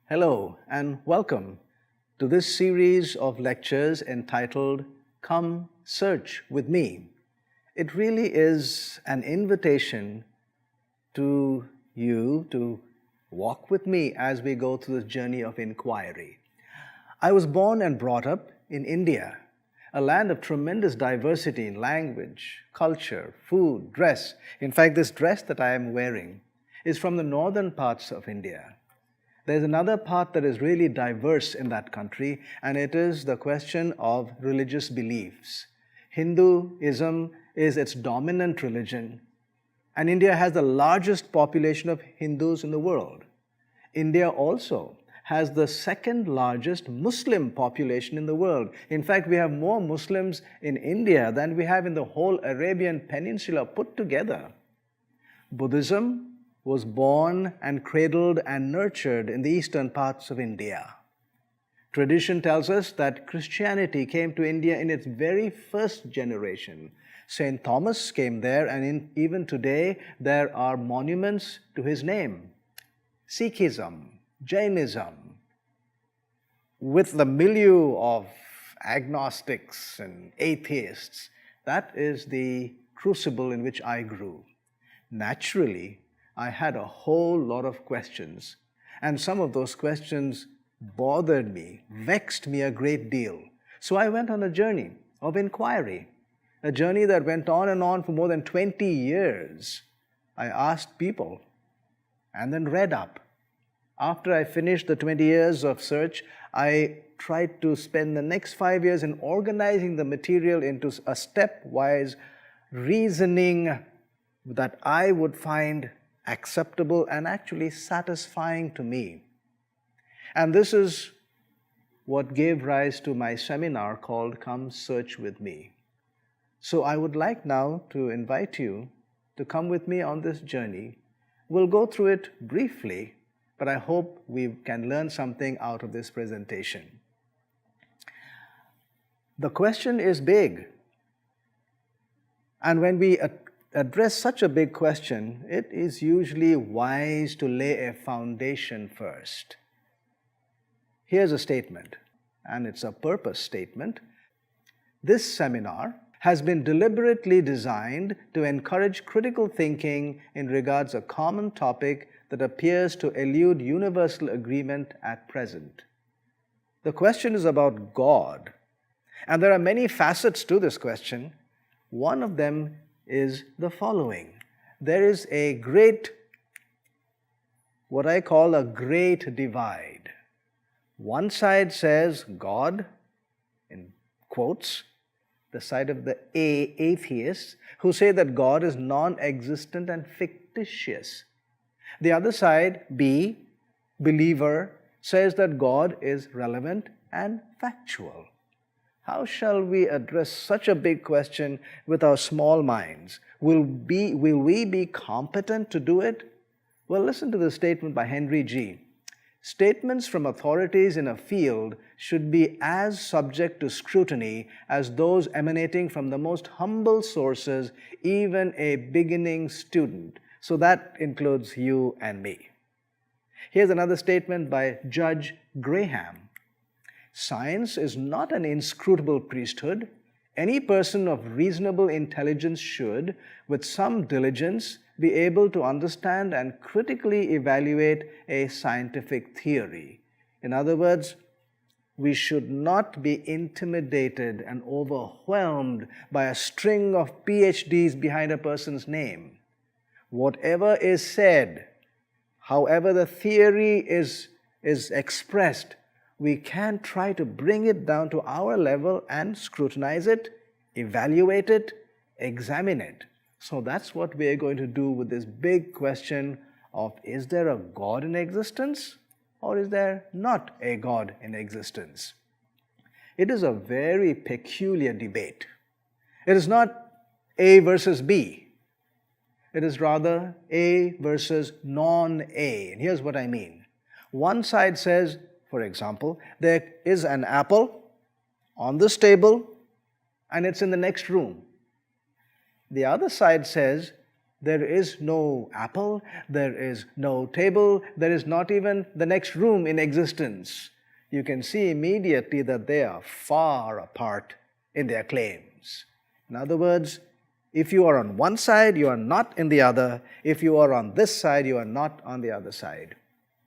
Hello and welcome to this series of lectures entitled Come Search with Me. It really is an invitation to you to walk with me as we go through this journey of inquiry. I was born and brought up in India, a land of tremendous diversity in language, culture, food, dress. In fact, this dress that I am wearing is from the northern parts of India. There's another part that is really diverse in that country, and it is the question of religious beliefs. Hinduism is its dominant religion, and India has the largest population of Hindus in the world. India also has the second largest Muslim population in the world. In fact, we have more Muslims in India than we have in the whole Arabian Peninsula put together. Buddhism was born and cradled and nurtured in the eastern parts of India. Tradition tells us that Christianity came to India in its very first generation. St. Thomas came there, and even today there are monuments to his name. Sikhism, Jainism, with the milieu of agnostics and atheists, that is the crucible in which I grew. Naturally, I had a whole lot of questions, and some of those questions bothered me, vexed me a great deal. So I went on a journey of inquiry, a journey that went on for more than 20 years. I asked people and then read up. After I finished the 20 years of search, I tried to spend the next 5 years in organizing the material into a stepwise reasoning that I would find acceptable and actually satisfying to me. And this is what gave rise to my seminar called Come Search with Me. So I would like now to invite you to come with me on this journey. We'll go through it briefly, but I hope we can learn something out of this presentation. The question is big. And when we address such a big question, it is usually wise to lay a foundation first. Here's a statement, and it's a purpose statement. This seminar has been deliberately designed to encourage critical thinking in regards to a common topic that appears to elude universal agreement at present. The question is about God, and there are many facets to this question. One of them is the following. There is a great, what I call a great divide. One side says God, in quotes, the side of the atheists, who say that God is non-existent and fictitious. The other side, B, believer, says that God is relevant and factual. How shall we address such a big question with our small minds? Will we be competent to do it? Well, listen to the statement by Henry G. Statements from authorities in a field should be as subject to scrutiny as those emanating from the most humble sources, even a beginning student. So that includes you and me. Here's another statement by Judge Graham. Science is not an inscrutable priesthood. Any person of reasonable intelligence should, with some diligence, be able to understand and critically evaluate a scientific theory. In other words, we should not be intimidated and overwhelmed by a string of PhDs behind a person's name. Whatever is said, however the theory is expressed, we can try to bring it down to our level and scrutinize it, evaluate it, examine it. So that's what we are going to do with this big question of, is there a God in existence or is there not a God in existence? It is a very peculiar debate. It is not A versus B. It is rather A versus non-A. And here's what I mean. One side says, for example, there is an apple on this table and it's in the next room. The other side says, there is no apple, there is no table, there is not even the next room in existence. You can see immediately that they are far apart in their claims. In other words, if you are on one side, you are not in the other. If you are on this side, you are not on the other side.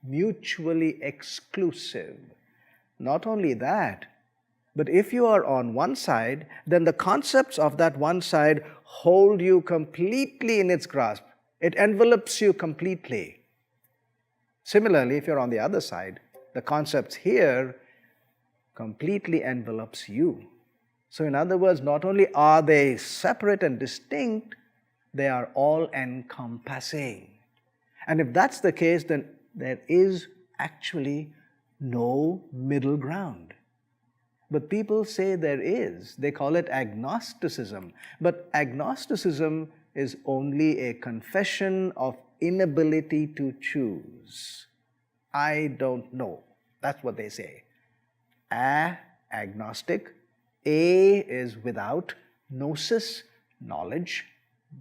Mutually exclusive. Not only that, but if you are on one side, then the concepts of that one side hold you completely in its grasp. It envelopes you completely. Similarly, if you're on the other side, the concepts here completely envelops you. So in other words, not only are they separate and distinct, they are all-encompassing. And if that's the case, then there is actually no middle ground. But people say there is. They call it agnosticism. But agnosticism is only a confession of inability to choose. I don't know. That's what they say. Agnostic. A is without gnosis, knowledge,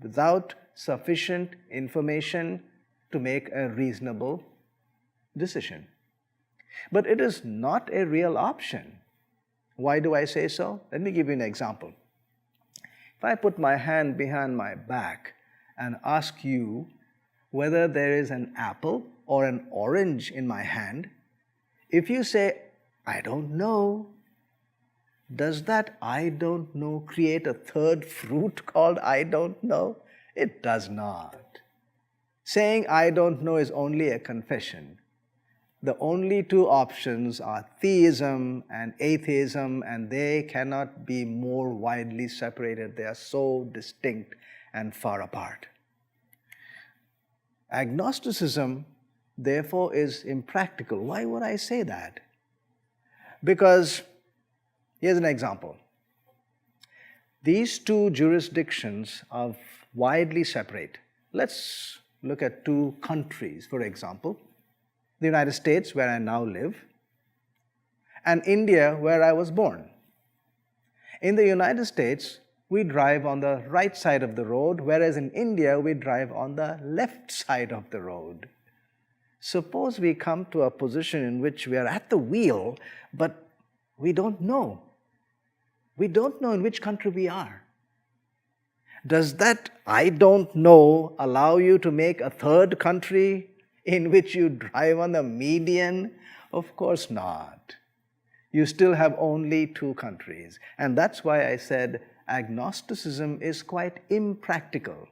without sufficient information to make a reasonable decision. But it is not a real option. Why do I say so? Let me give you an example. If I put my hand behind my back and ask you whether there is an apple or an orange in my hand, if you say, I don't know, does that I don't know create a third fruit called I don't know? It does not. Saying I don't know is only a confession. The only two options are theism and atheism, and they cannot be more widely separated. They are so distinct and far apart. Agnosticism, therefore, is impractical. Why would I say that? Because, here's an example. These two jurisdictions are widely separate. Let's look at two countries, for example. The United States, where I now live, and India, where I was born. In the United States, we drive on the right side of the road, whereas in India, we drive on the left side of the road. Suppose we come to a position in which we are at the wheel, but we don't know. We don't know in which country we are. Does that I don't know allow you to make a third country in which you drive on the median? Of course not. You still have only two countries. And that's why I said agnosticism is quite impractical.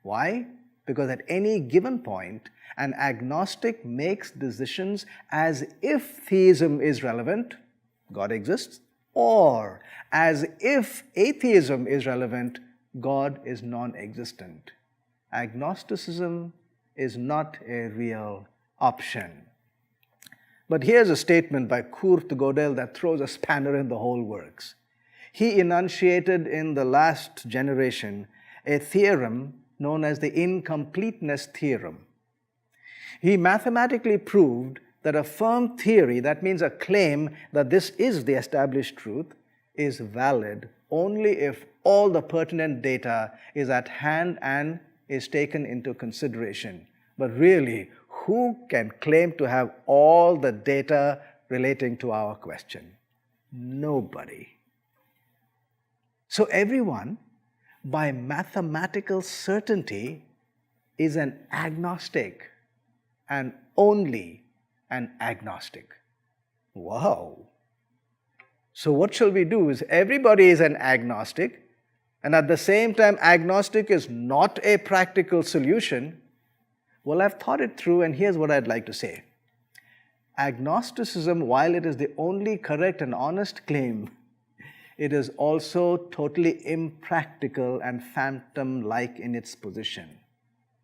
Why? Because at any given point, an agnostic makes decisions as if theism is relevant, God exists, or as if atheism is relevant, God is non-existent. Agnosticism is not a real option. But here's a statement by Kurt Gödel that throws a spanner in the whole works. He enunciated in the last generation a theorem known as the incompleteness theorem. He mathematically proved that a firm theory, that means a claim that this is the established truth, is valid only if all the pertinent data is at hand and is taken into consideration. But really, who can claim to have all the data relating to our question? Nobody. So everyone, by mathematical certainty, is an agnostic, and only an agnostic. Wow! So what shall we do? Is everybody is an agnostic, and at the same time agnostic is not a practical solution. Well, I've thought it through, and here's what I'd like to say. Agnosticism, while it is the only correct and honest claim, it is also totally impractical and phantom-like in its position.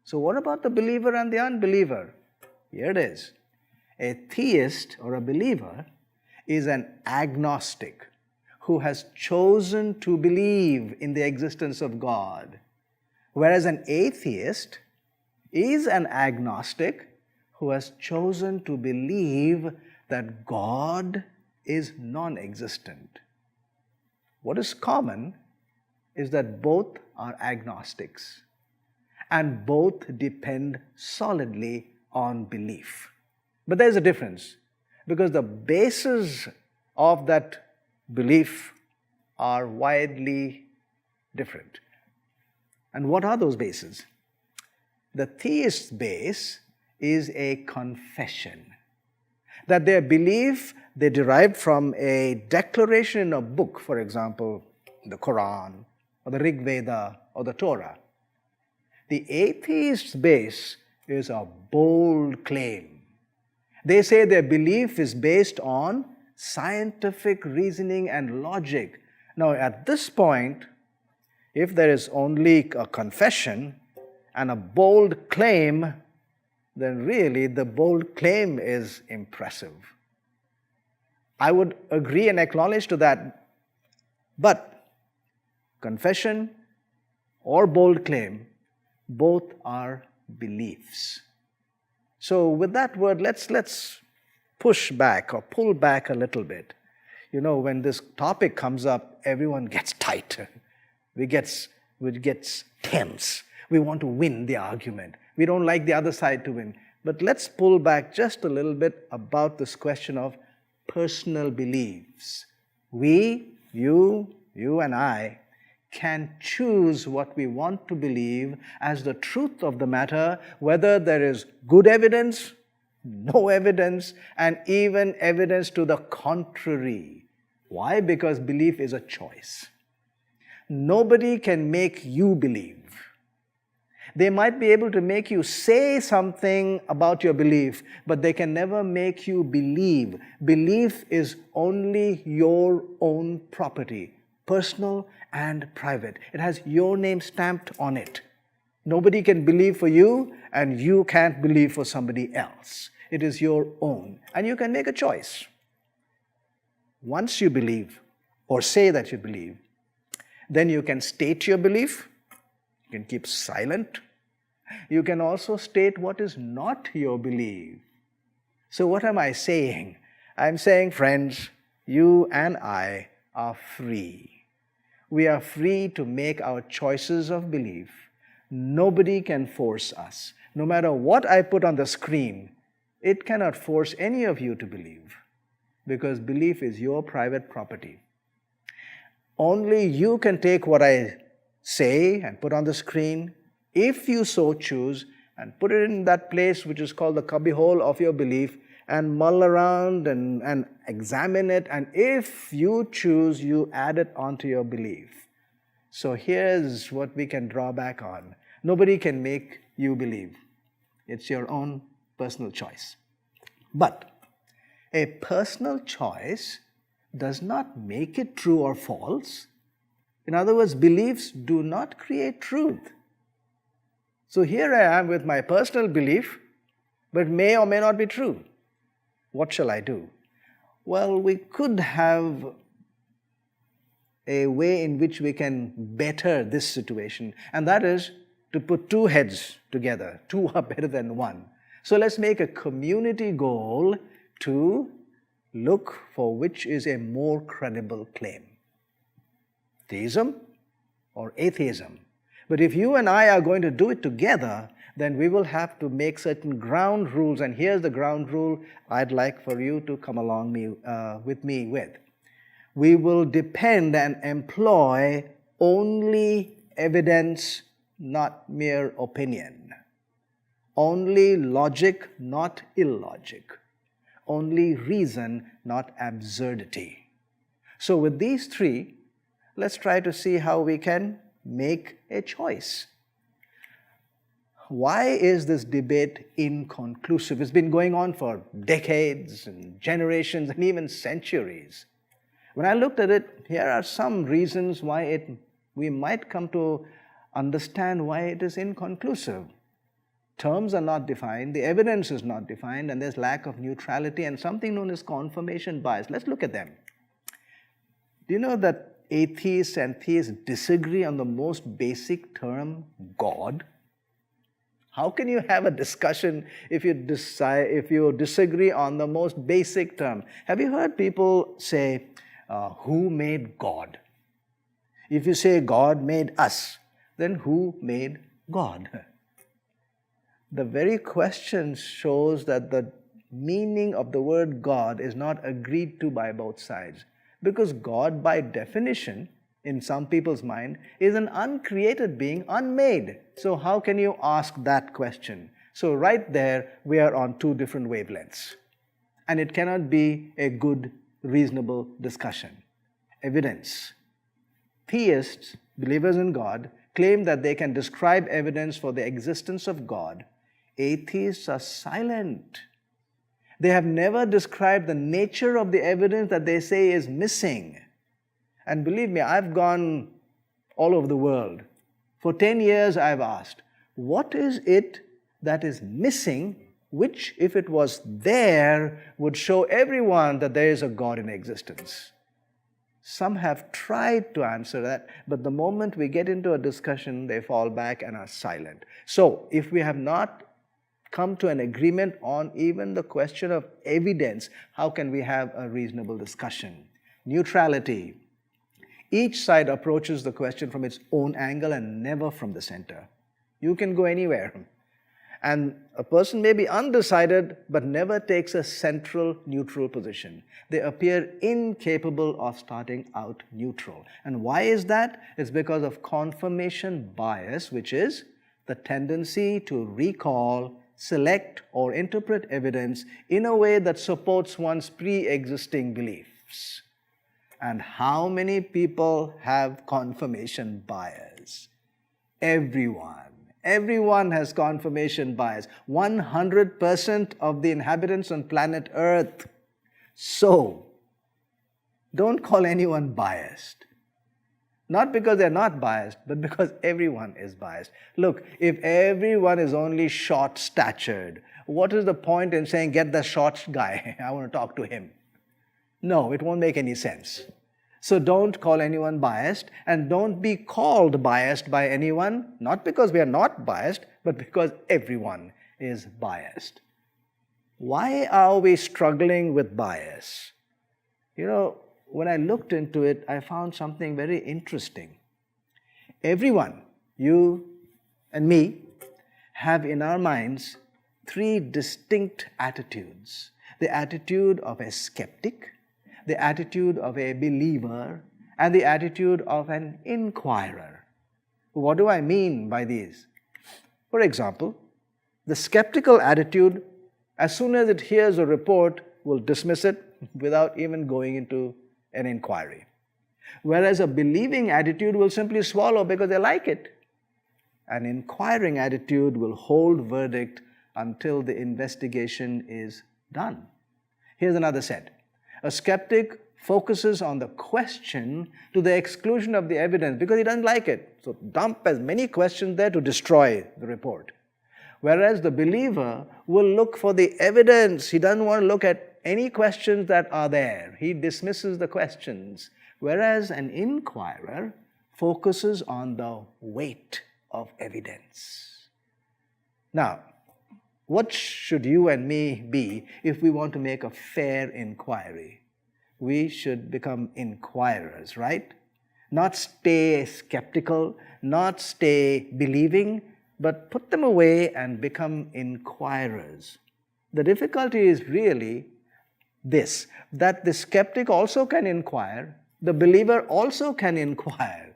So what about the believer and the unbeliever? Here it is. A theist or a believer is an agnostic who has chosen to believe in the existence of God, whereas an atheist is an agnostic who has chosen to believe that God is non-existent. What is common is that both are agnostics and both depend solidly on belief. But there's a difference, because the bases of that belief are widely different. And what are those bases? The theist's base is a confession that their belief they derived from a declaration in a book, for example, the Quran or the Rig Veda or the Torah. The atheist's base is a bold claim. They say their belief is based on scientific reasoning and logic. Now, at this point, if there is only a confession and a bold claim, then really the bold claim is impressive. I would agree and acknowledge to that. But confession or bold claim, both are beliefs. So with that word, let's push back or pull back a little bit. You know, when this topic comes up, everyone gets tight. We gets tense. We want to win the argument. We don't like the other side to win. But let's pull back just a little bit about this question of personal beliefs. We, you and I, can choose what we want to believe as the truth of the matter, whether there is good evidence, no evidence, and even evidence to the contrary. Why? Because belief is a choice. Nobody can make you believe. They might be able to make you say something about your belief, but they can never make you believe. Belief is only your own property, personal and private. It has your name stamped on it. Nobody can believe for you, and you can't believe for somebody else. It is your own, and you can make a choice. Once you believe, or say that you believe, then you can state your belief, you can keep silent, you can also state what is not your belief. So what am I saying? I'm saying, friends, you and I are free. We are free to make our choices of belief. Nobody can force us. No matter what I put on the screen, it cannot force any of you to believe, because belief is your private property. Only you can take what I say and put on the screen, if you so choose, and put it in that place which is called the cubbyhole of your belief, and mull around and examine it, and if you choose, you add it onto your belief. So here's what we can draw back on. Nobody can make you believe. It's your own personal choice. But a personal choice does not make it true or false. In other words, beliefs do not create truth. So here I am with my personal belief, but may or may not be true. What shall I do? Well, we could have a way in which we can better this situation, and that is to put two heads together. Two are better than one. So let's make a community goal to look for which is a more credible claim, theism or atheism. But if you and I are going to do it together, then we will have to make certain ground rules. And here's the ground rule I'd like for you to come along with me with. We will depend and employ only evidence, not mere opinion. Only logic, not illogic. Only reason, not absurdity. So with these three, let's try to see how we can make a choice. Why is this debate inconclusive? It's been going on for decades and generations and even centuries. When I looked at it, here are some reasons why we might come to understand why it is inconclusive. Terms are not defined, the evidence is not defined, and there's lack of neutrality and something known as confirmation bias. Let's look at them. Do you know that atheists and theists disagree on the most basic term, God? How can you have a discussion if you disagree on the most basic term? Have you heard people say, who made God? If you say God made us, then who made God? The very question shows that the meaning of the word God is not agreed to by both sides. Because God, by definition, in some people's mind, is an uncreated being, unmade. So how can you ask that question? So right there, we are on two different wavelengths. And it cannot be a good, reasonable discussion. Evidence. Theists, believers in God, claim that they can describe evidence for the existence of God. Atheists are silent. They have never described the nature of the evidence that they say is missing. And believe me, I've gone all over the world. For 10 years I've asked, what is it that is missing, which, if it was there, would show everyone that there is a God in existence? Some have tried to answer that, but the moment we get into a discussion, they fall back and are silent. So, if we have not come to an agreement on even the question of evidence, how can we have a reasonable discussion? Neutrality. Each side approaches the question from its own angle and never from the center. You can go anywhere. And a person may be undecided but never takes a central, neutral position. They appear incapable of starting out neutral. And why is that? It's because of confirmation bias, which is the tendency to recall, select, or interpret evidence in a way that supports one's pre-existing beliefs. And how many people have confirmation bias? Everyone. Everyone has confirmation bias. 100% of the inhabitants on planet Earth. So, don't call anyone biased. Not because they're not biased, but because everyone is biased. Look, if everyone is only short-statured, what is the point in saying, get the short guy, I want to talk to him? No, it won't make any sense. So don't call anyone biased, and don't be called biased by anyone, not because we are not biased, but because everyone is biased. Why are we struggling with bias? You know, when I looked into it, I found something very interesting. Everyone, you and me, have in our minds three distinct attitudes. The attitude of a skeptic, the attitude of a believer, and the attitude of an inquirer. What do I mean by these? For example, the skeptical attitude, as soon as it hears a report, will dismiss it without even going into an inquiry. Whereas a believing attitude will simply swallow because they like it. An inquiring attitude will hold verdict until the investigation is done. Here's another set. A skeptic focuses on the question to the exclusion of the evidence because he doesn't like it. So dump as many questions there to destroy the report. Whereas the believer will look for the evidence. He doesn't want to look at any questions that are there. He dismisses the questions. Whereas an inquirer focuses on the weight of evidence. Now, What should you and me be if we want to make a fair inquiry? We should become inquirers, right? Not stay skeptical, not stay believing, but put them away and become inquirers. The difficulty is really this, that the skeptic also can inquire, the believer also can inquire.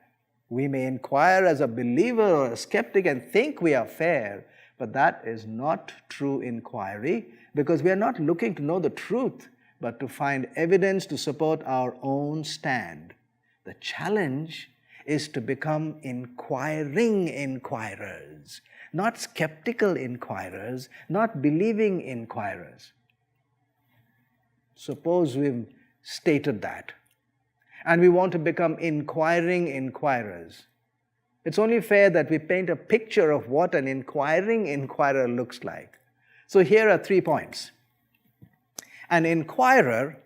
We may inquire as a believer or a skeptic and think we are fair, but that is not true inquiry, because we are not looking to know the truth, but to find evidence to support our own stand. The challenge is to become inquiring inquirers, not skeptical inquirers, not believing inquirers. Suppose we've stated that, and we want to become inquiring inquirers. It's only fair that we paint a picture of what an inquiring inquirer looks like. So here are 3 points. An inquirer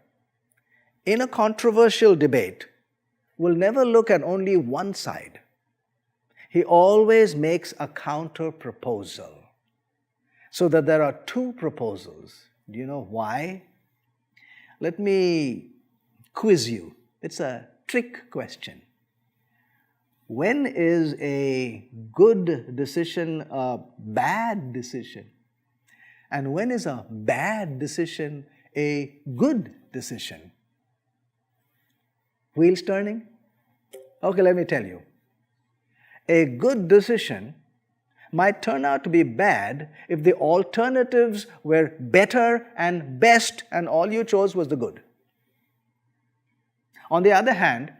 in a controversial debate will never look at only one side. He always makes a counter proposal, so that there are 2 proposals. Do you know why? Let me quiz you. It's a trick question. When is a good decision a bad decision? And when is a bad decision a good decision? Wheels turning? Okay, let me tell you. A good decision might turn out to be bad if the alternatives were better and best and all you chose was the good. On the other hand,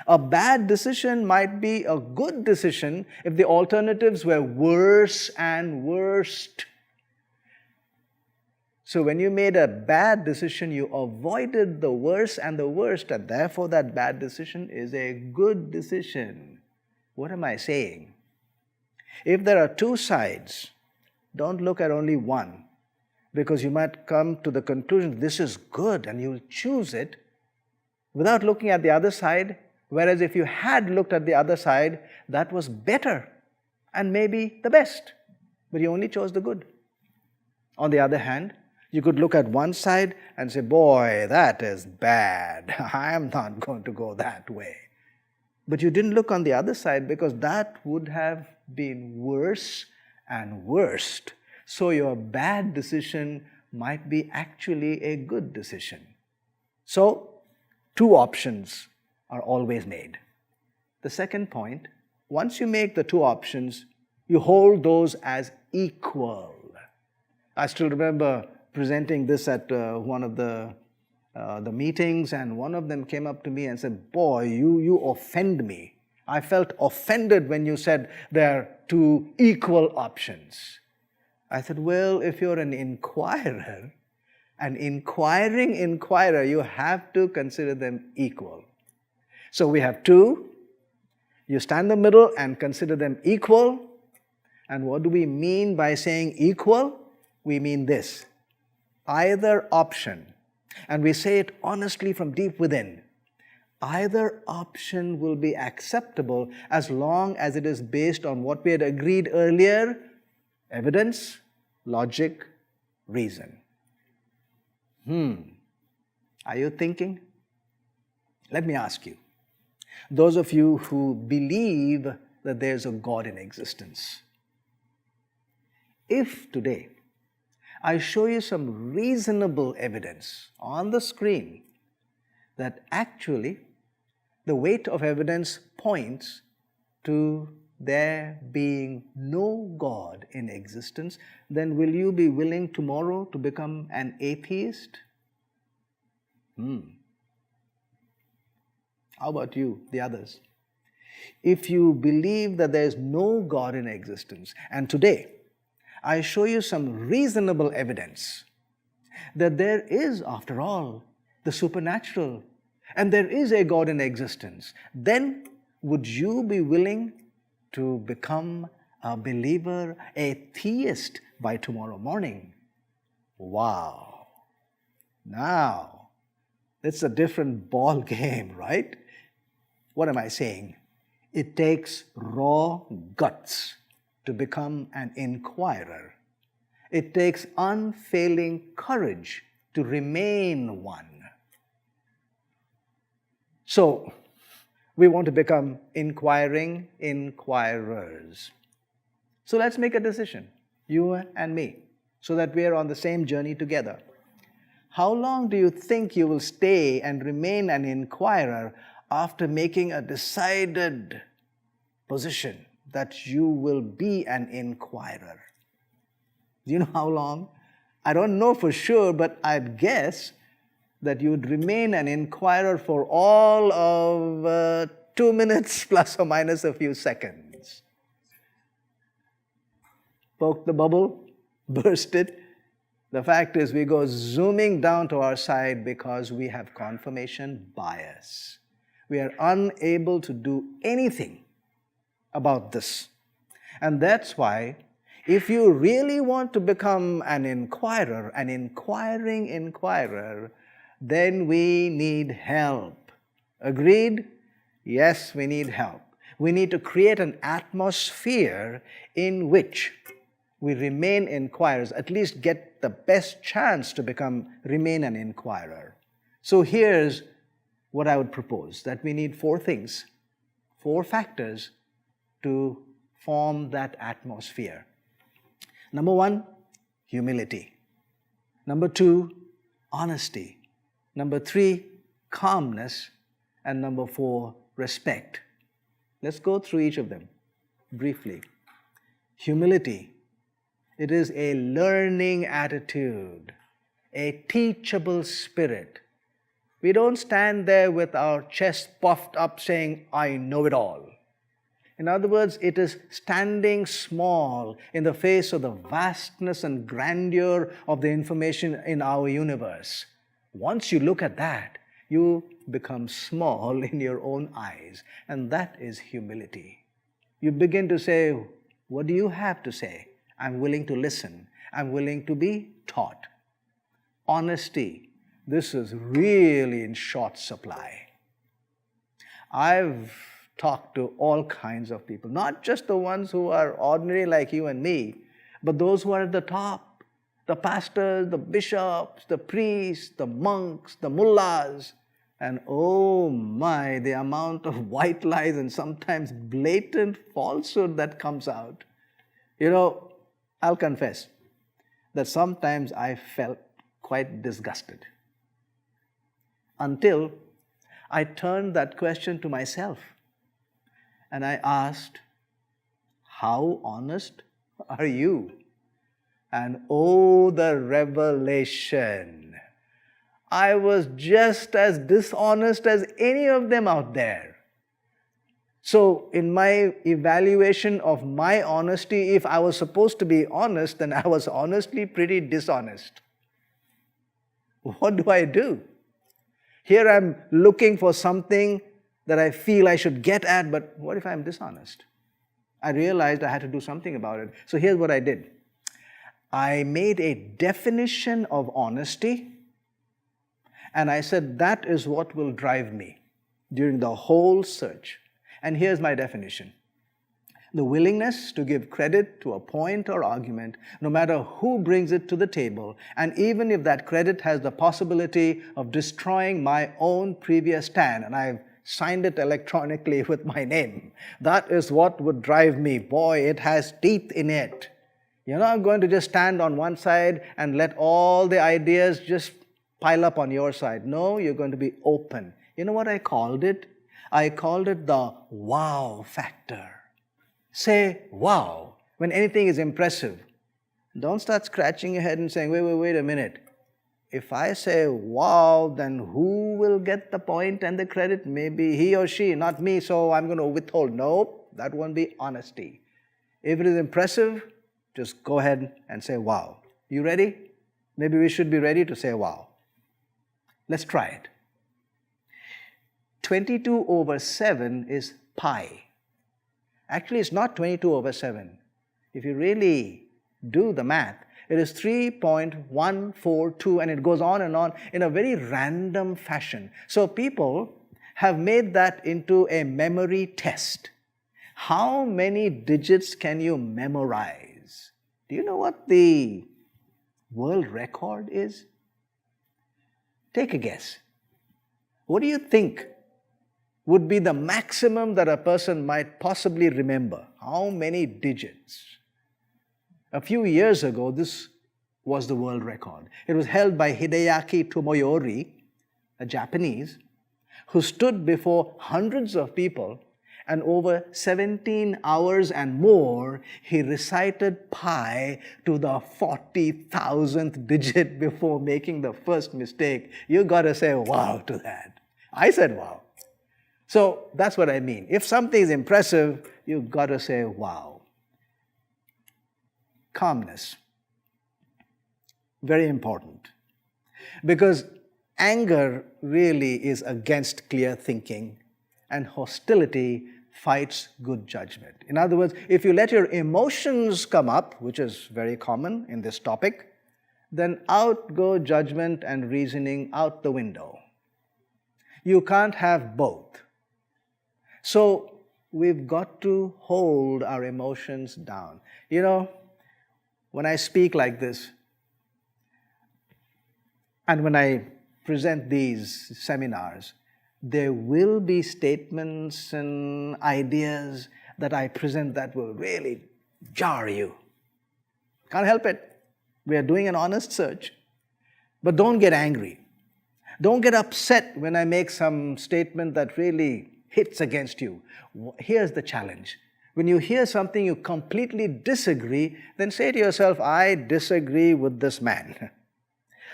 a bad decision might be a good decision if the alternatives were worse and worst. So when you made a bad decision, you avoided the worst and the worst, and therefore that bad decision is a good decision. What am I saying? If there are 2 sides, don't look at only one, because you might come to the conclusion this is good and you'll choose it without looking at the other side, whereas if you had looked at the other side, that was better and maybe the best, but you only chose the good. On the other hand, you could look at one side and say, boy, that is bad. I am not going to go that way. But you didn't look on the other side because that would have been worse and worst. So your bad decision might be actually a good decision. So 2 options are always made. The second point, once you make the 2 options, you hold those as equal. I still remember presenting this at one of the meetings, and one of them came up to me and said, boy, you offend me. I felt offended when you said there are 2 equal options. I said, well, if you're an inquirer, an inquiring inquirer, you have to consider them equal. So we have 2. You stand in the middle and consider them equal. And what do we mean by saying equal? We mean this: either option, and we say it honestly from deep within, either option will be acceptable as long as it is based on what we had agreed earlier: evidence, logic, reason. Are you thinking? Let me ask you, those of you who believe that there's a God in existence, if today I show you some reasonable evidence on the screen that actually the weight of evidence points to there being no God in existence, then will you be willing tomorrow to become an atheist? How about you, the others? If you believe that there is no God in existence, and today I show you some reasonable evidence that there is, after all, the supernatural, and there is a God in existence, then would you be willing to become a believer, a theist by tomorrow morning? Wow. Now, it's a different ball game, right? What am I saying? It takes raw guts to become an inquirer. It takes unfailing courage to remain one. So, we want to become inquiring inquirers. So let's make a decision, you and me, so that we are on the same journey together. How long do you think you will stay and remain an inquirer after making a decided position that you will be an inquirer? Do you know how long? I don't know for sure, but I'd guess that you would remain an inquirer for all of 2 minutes plus or minus a few seconds. Poke the bubble, burst it. The fact is, we go zooming down to our side because we have confirmation bias. We are unable to do anything about this. And that's why, if you really want to become an inquirer, an inquiring inquirer, then we need help. Agreed? Yes, we need help. We need to create an atmosphere in which we remain inquirers, at least get the best chance to remain an inquirer. So here's what I would propose, that we need 4 things, 4 factors to form that atmosphere. Number 1, humility. Number 2, honesty. Number 3, calmness. And number 4, respect. Let's go through each of them briefly. Humility. It is a learning attitude, a teachable spirit. We don't stand there with our chest puffed up saying, I know it all. In other words, it is standing small in the face of the vastness and grandeur of the information in our universe. Once you look at that, you become small in your own eyes, and that is humility. You begin to say, what do you have to say? I'm willing to listen. I'm willing to be taught. Honesty. This is really in short supply. I've talked to all kinds of people, not just the ones who are ordinary like you and me, but those who are at the top, the pastors, the bishops, the priests, the monks, the mullahs, and oh my, the amount of white lies and sometimes blatant falsehood that comes out. You know, I'll confess that sometimes I felt quite disgusted until I turned that question to myself and I asked, how honest are you? And oh, the revelation. I was just as dishonest as any of them out there. So, in my evaluation of my honesty, if I was supposed to be honest, then I was honestly pretty dishonest. What do I do? Here I'm looking for something that I feel I should get at, but what if I'm dishonest? I realized I had to do something about it. So here's what I did. I made a definition of honesty, and I said that is what will drive me during the whole search. And here's my definition. The willingness to give credit to a point or argument, no matter who brings it to the table, and even if that credit has the possibility of destroying my own previous stand, and I've signed it electronically with my name. That is what would drive me. Boy, it has teeth in it. You're not going to just stand on one side and let all the ideas just pile up on your side. No, you're going to be open. You know what I called it? I called it the wow factor. Say wow when anything is impressive. Don't start scratching your head and saying, wait a minute. If I say wow, then who will get the point and the credit? Maybe he or she, not me, so I'm going to withhold. Nope, that won't be honesty. If it is impressive, just go ahead and say wow. You ready? Maybe we should be ready to say wow. Let's try it. 22/7 is pi. Actually, it's not 22/7. If you really do the math, it is 3.142, and it goes on in a very random fashion. So people have made that into a memory test. How many digits can you memorize? Do you know what the world record is? Take a guess. What do you think would be the maximum that a person might possibly remember? How many digits? A few years ago, this was the world record. It was held by Hideaki Tomoyori, a Japanese, who stood before hundreds of people, and over 17 hours and more, he recited pi to the 40,000th digit before making the first mistake. You gotta say wow to that. I said wow. So that's what I mean. If something is impressive, you gotta say wow. Calmness. Very important. Because anger really is against clear thinking, and hostility fights good judgment. In other words, if you let your emotions come up, which is very common in this topic, then out go judgment and reasoning out the window. You can't have both. So we've got to hold our emotions down. You know, when I speak like this, and when I present these seminars, there will be statements and ideas that I present that will really jar you. Can't help it. We are doing an honest search. But don't get angry. Don't get upset when I make some statement that really hits against you. Here's the challenge. When you hear something you completely disagree, then say to yourself, I disagree with this man.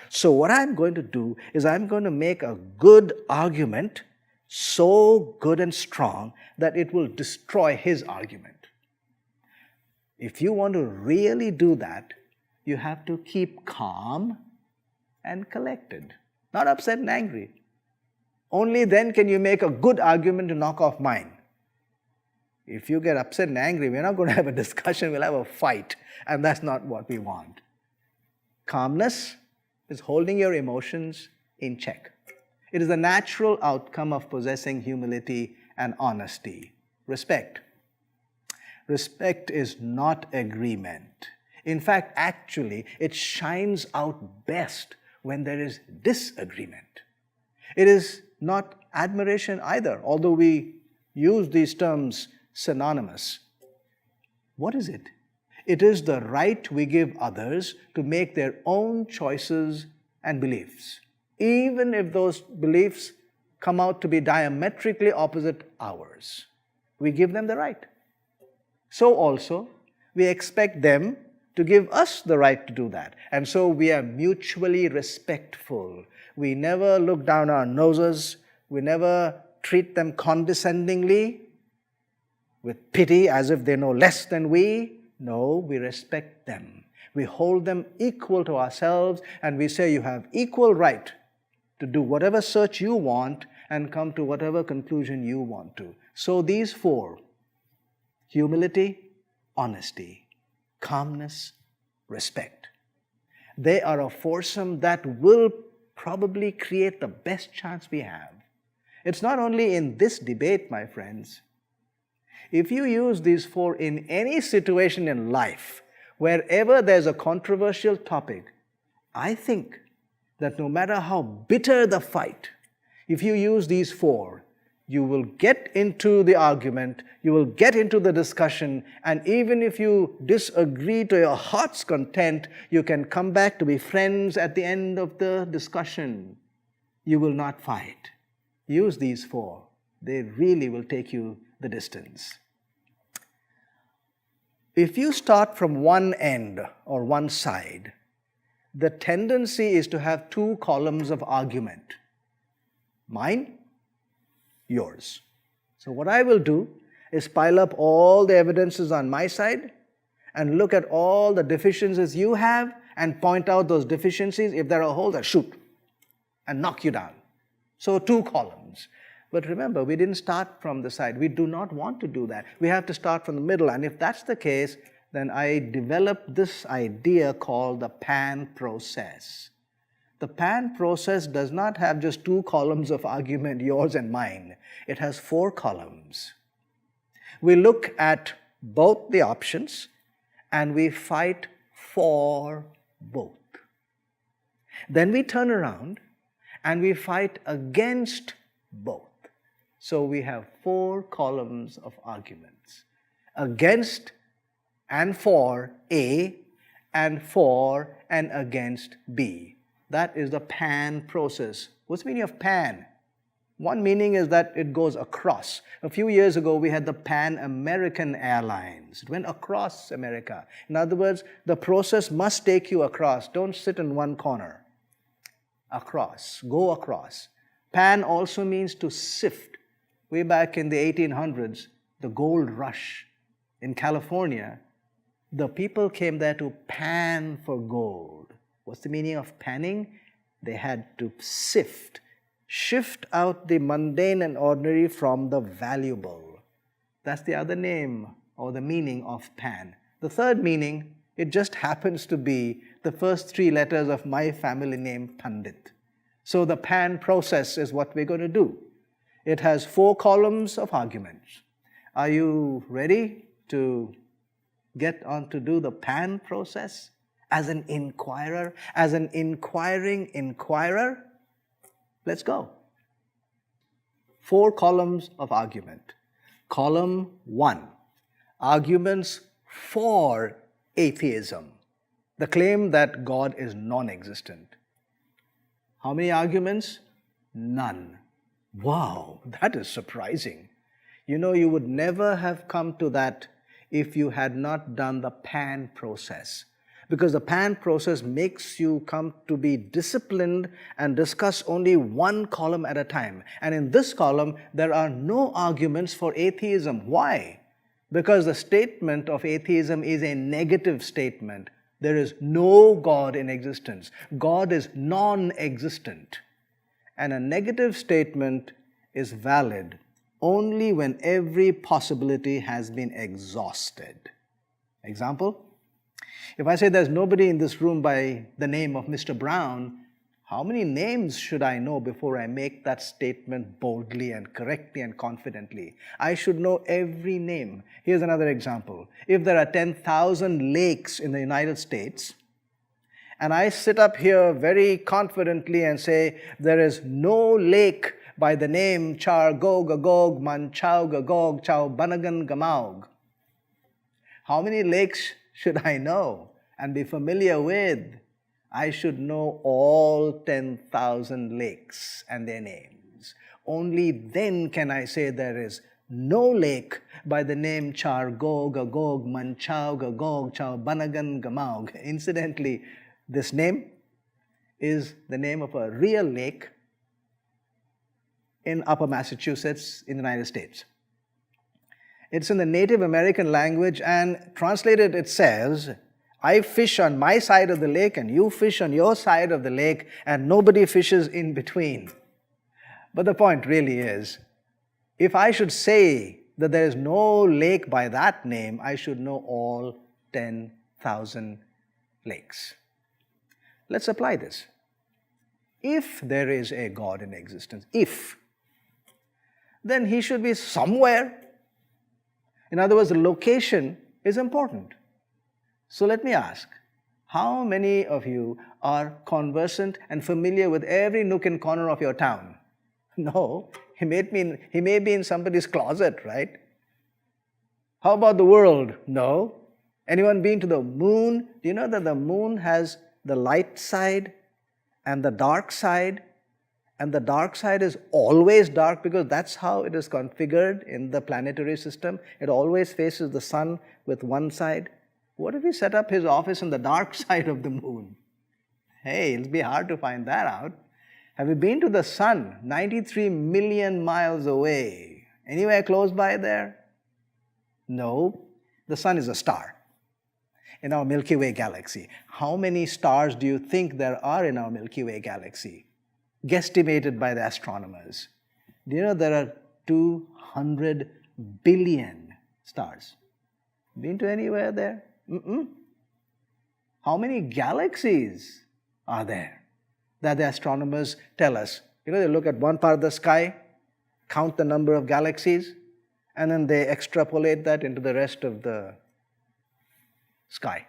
So what I'm going to do is I'm going to make a good argument, so good and strong that it will destroy his argument. If you want to really do that, you have to keep calm and collected, not upset and angry. Only then can you make a good argument to knock off mine. If you get upset and angry, we're not going to have a discussion, we'll have a fight, and that's not what we want. Calmness is holding your emotions in check. It is the natural outcome of possessing humility and honesty. Respect. Respect is not agreement. In fact, actually, it shines out best when there is disagreement. It is not admiration either, although we use these terms synonymous. What is it? It is the right we give others to make their own choices and beliefs, even if those beliefs come out to be diametrically opposite ours. We give them the right. So also, we expect them to give us the right to do that. And so we are mutually respectful. We never look down our noses. We never treat them condescendingly, with pity as if they know less than we. No, we respect them. We hold them equal to ourselves, and we say you have equal right to do whatever search you want and come to whatever conclusion you want to. So these four: humility, honesty, calmness, respect. They are a foursome that will probably create the best chance we have. It's not only in this debate, my friends. If you use these four in any situation in life, wherever there's a controversial topic, I think that no matter how bitter the fight, if you use these four, you will get into the argument, you will get into the discussion, and even if you disagree to your heart's content, you can come back to be friends at the end of the discussion. You will not fight. Use these four. They really will take you the distance. If you start from one end or one side, the tendency is to have two columns of argument. Mine, yours. So what I will do is pile up all the evidences on my side and look at all the deficiencies you have and point out those deficiencies. If there are holes, I shoot and knock you down. So two columns. But remember, we didn't start from the side. We do not want to do that. We have to start from the middle. And if that's the case, then I developed this idea called the PAN process. The PAN process does not have just two columns of argument, yours and mine. It has four columns. We look at both the options and we fight for both. Then we turn around and we fight against both. So we have 4 columns of arguments. Against and for A, and for and against B. That is the pan process. What's the meaning of pan? One meaning is that it goes across. A few years ago, we had the Pan American Airlines. It went across America. In other words, the process must take you across. Don't sit in one corner. Across. Go across. Pan also means to sift. Way back in the 1800s, the gold rush in California, the people came there to pan for gold. What's the meaning of panning? They had to sift. Shift out the mundane and ordinary from the valuable. That's the other name or the meaning of pan. The third meaning, it just happens to be the first 3 letters of my family name, Pandit. So the pan process is what we're going to do. It has 4 columns of arguments. Are you ready to get on to do the pan process as an inquirer, as an inquiring inquirer? Let's go. 4 columns of argument. Column 1, arguments for atheism, the claim that God is non-existent. How many arguments? None. Wow, that is surprising. You know, you would never have come to that if you had not done the pan process. Because the pan process makes you come to be disciplined and discuss only 1 column at a time. And in this column, there are no arguments for atheism. Why? Because the statement of atheism is a negative statement. There is no God in existence. God is non-existent. And a negative statement is valid only when every possibility has been exhausted. Example? If I say there's nobody in this room by the name of Mr. Brown, how many names should I know before I make that statement boldly and correctly and confidently? I should know every name. Here's another example. If there are 10,000 lakes in the United States, and I sit up here very confidently and say there is no lake by the name Char Gog Agog Manchau Gagog Chau Banagan Gamaug, how many lakes should I know and be familiar with? I should know all 10,000 lakes and their names. Only then can I say there is no lake by the name Char Gog Agog Manchau Gagog Chau Banagan Gamaug. Incidentally, this name is the name of a real lake in Upper Massachusetts in the United States. It's in the Native American language, and translated it says, I fish on my side of the lake and you fish on your side of the lake and nobody fishes in between. But the point really is, if I should say that there is no lake by that name, I should know all 10,000 lakes. Let's apply this. If there is a God in existence, then he should be somewhere. In other words, the location is important. So let me ask, how many of you are conversant and familiar with every nook and corner of your town? No, he may be in somebody's closet, right? How about the world? No. Anyone been to the moon? Do you know that the moon has the light side and the dark side? And the dark side is always dark because that's how it is configured in the planetary system. It always faces the sun with one side. What if he set up his office on the dark side of the moon? Hey, it'll be hard to find that out. Have you been to the sun, 93 million miles away? Anywhere close by there? No. The sun is a star in our Milky Way galaxy. How many stars do you think there are in our Milky Way galaxy? Guesstimated by the astronomers. Do you know there are 200 billion stars? Been to anywhere there? How many galaxies are there that the astronomers tell us? You know, they look at one part of the sky, count the number of galaxies, and then they extrapolate that into the rest of the sky.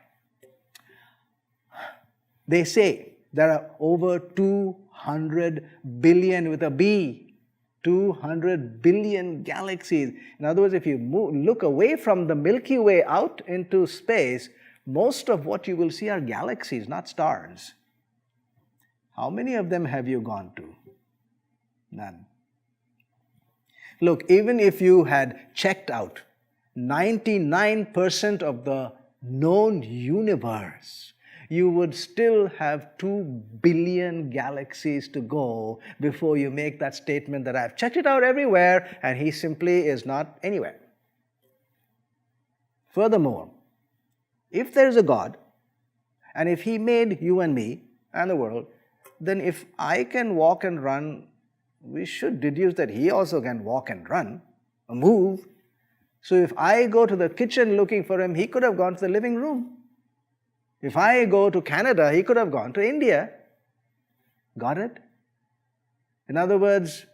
They say There are over 200 billion with a B, 200 billion galaxies. In other words, if you look away from the Milky Way out into space, most of what you will see are galaxies, not stars. How many of them have you gone to? None. Look, even if you had checked out 99% of the known universe, you would still have 2 billion galaxies to go before you make that statement that I've checked it out everywhere and he simply is not anywhere. Furthermore, if there is a God, and if he made you and me and the world, then if I can walk and run, we should deduce that he also can walk and run, or move. So if I go to the kitchen looking for him, he could have gone to the living room. If I go to Canada, he could have gone to India. Got it? In other words,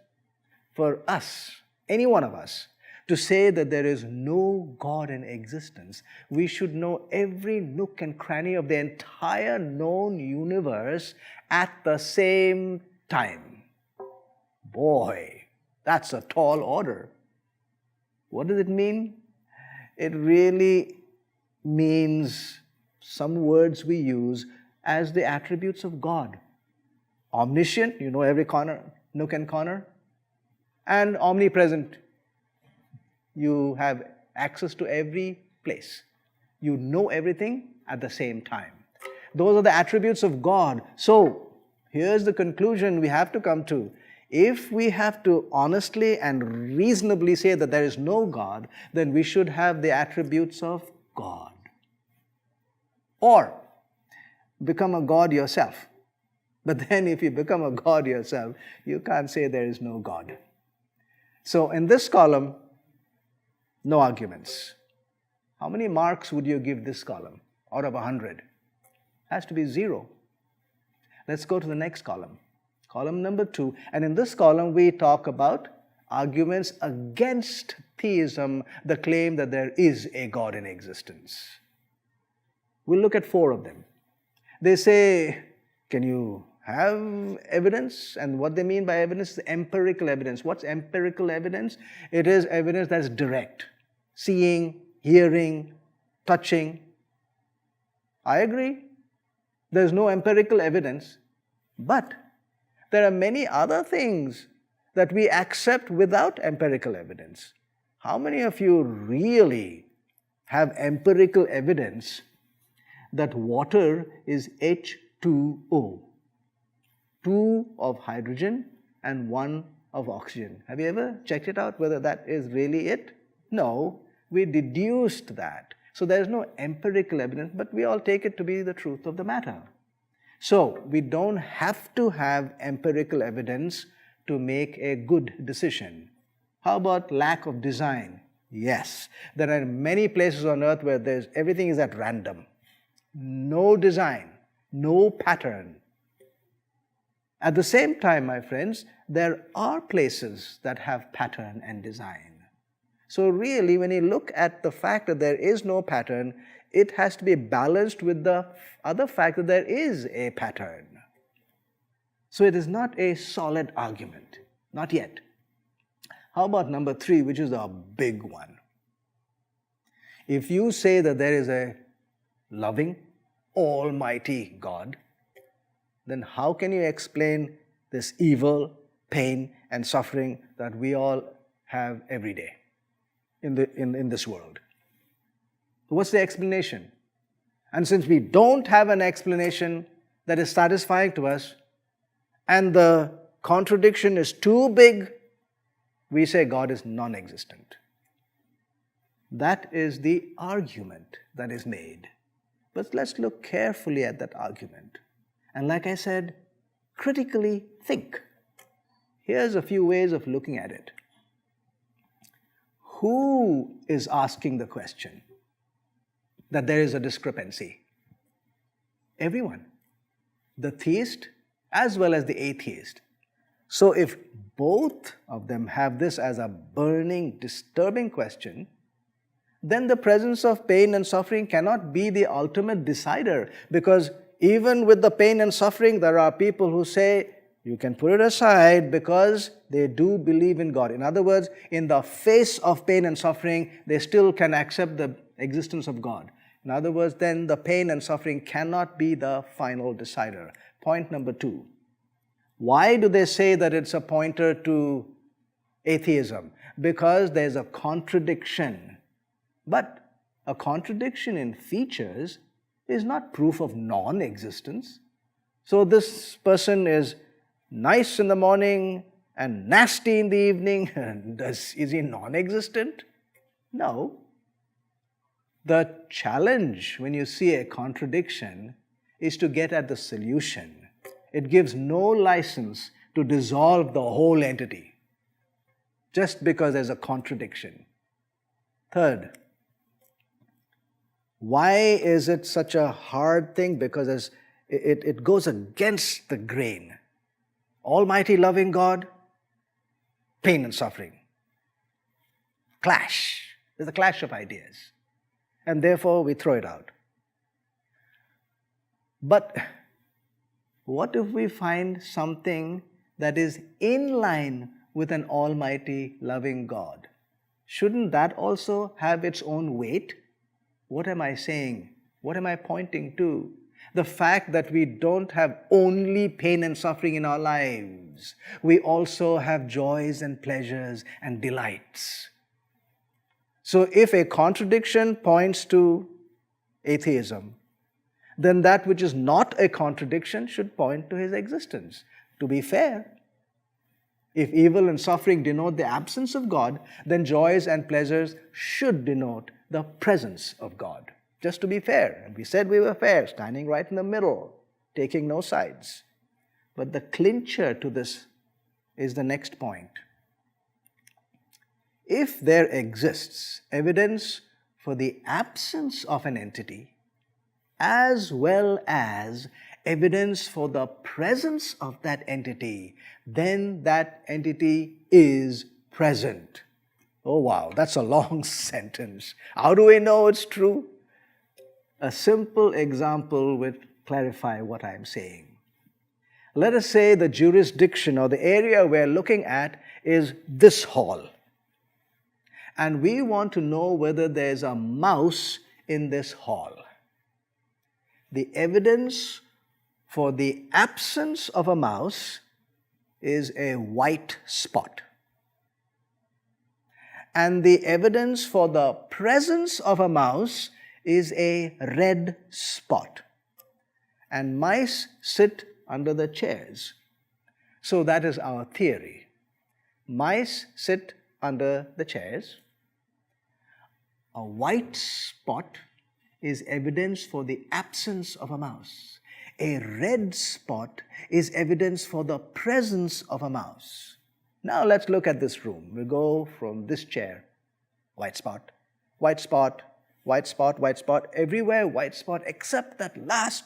for us, any one of us, to say that there is no God in existence, we should know every nook and cranny of the entire known universe at the same time. Boy, that's a tall order. What does it mean? It really means some words we use as the attributes of God. Omniscient, you know every corner, nook and corner. And omnipresent, you have access to every place. You know everything at the same time. Those are the attributes of God. So, here's the conclusion we have to come to. If we have to honestly and reasonably say that there is no God, then we should have the attributes of God. Or become a God yourself. But then if you become a God yourself, you can't say there is no God. So in this column, no arguments. How many marks would you give this column out of 100? Has to be 0. Let's go to the next column. Column number 2. And in this column, we talk about arguments against theism, the claim that there is a God in existence. We'll look at 4 of them. They say, can you have evidence? And what they mean by evidence is empirical evidence. What's empirical evidence? It is evidence that's direct. Seeing, hearing, touching. I agree. There's no empirical evidence. But there are many other things that we accept without empirical evidence. How many of you really have empirical evidence that water is H2O? 2 of hydrogen and 1 of oxygen. Have you ever checked it out whether that is really it? No, we deduced that. So there is no empirical evidence, but we all take it to be the truth of the matter. So we don't have to have empirical evidence to make a good decision. How about lack of design? Yes, there are many places on earth where everything is at random. No design, no pattern. At the same time, my friends, there are places that have pattern and design. So really, when you look at the fact that there is no pattern, it has to be balanced with the other fact that there is a pattern. So it is not a solid argument, not yet. How about number 3, which is a big one? If you say that there is a loving, almighty God, then how can you explain this evil, pain, and suffering that we all have every day in this world? What's the explanation? And since we don't have an explanation that is satisfying to us, and the contradiction is too big, we say God is non-existent. That is the argument that is made. But let's look carefully at that argument. And like I said, critically think. Here's a few ways of looking at it. Who is asking the question that there is a discrepancy? Everyone. The theist as well as the atheist. So if both of them have this as a burning, disturbing question, then the presence of pain and suffering cannot be the ultimate decider, because Even with the pain and suffering, there are people who say, you can put it aside because they do believe in God. In other words, in the face of pain and suffering, they still can accept the existence of God. In other words, then the pain and suffering cannot be the final decider. Point number 2. Why do they say that it's a pointer to atheism? Because there's a contradiction. But a contradiction in features is not proof of non-existence. So this person is nice in the morning and nasty in the evening. Is he non-existent? No. The challenge when you see a contradiction is to get at the solution. It gives no license to dissolve the whole entity just because there's a contradiction. Third, why is it such a hard thing? Because it goes against the grain. Almighty loving God, pain and suffering. Clash. There's a clash of ideas. And therefore we throw it out. But what if we find something that is in line with an almighty loving God? Shouldn't that also have its own weight? What am I saying? What am I pointing to? The fact that we don't have only pain and suffering in our lives. We also have joys and pleasures and delights. So if a contradiction points to atheism, then that which is not a contradiction should point to his existence. To be fair, if evil and suffering denote the absence of God, then joys and pleasures should denote the presence of God. Just to be fair. And we said we were fair, standing right in the middle, taking no sides. But the clincher to this is the next point. If there exists evidence for the absence of an entity, as well as evidence for the presence of that entity, then that entity is present. Oh wow, that's a long sentence. How do we know it's true? A simple example will clarify what I'm saying. Let us say the jurisdiction or the area we're looking at is this hall. And we want to know whether there's a mouse in this hall. The evidence for the absence of a mouse is a white spot. And the evidence for the presence of a mouse is a red spot. And mice sit under the chairs. So that is our theory. Mice sit under the chairs. A white spot is evidence for the absence of a mouse. A red spot is evidence for the presence of a mouse. Now let's look at this room. We'll go from this chair, white spot, white spot, white spot, white spot, everywhere white spot except that last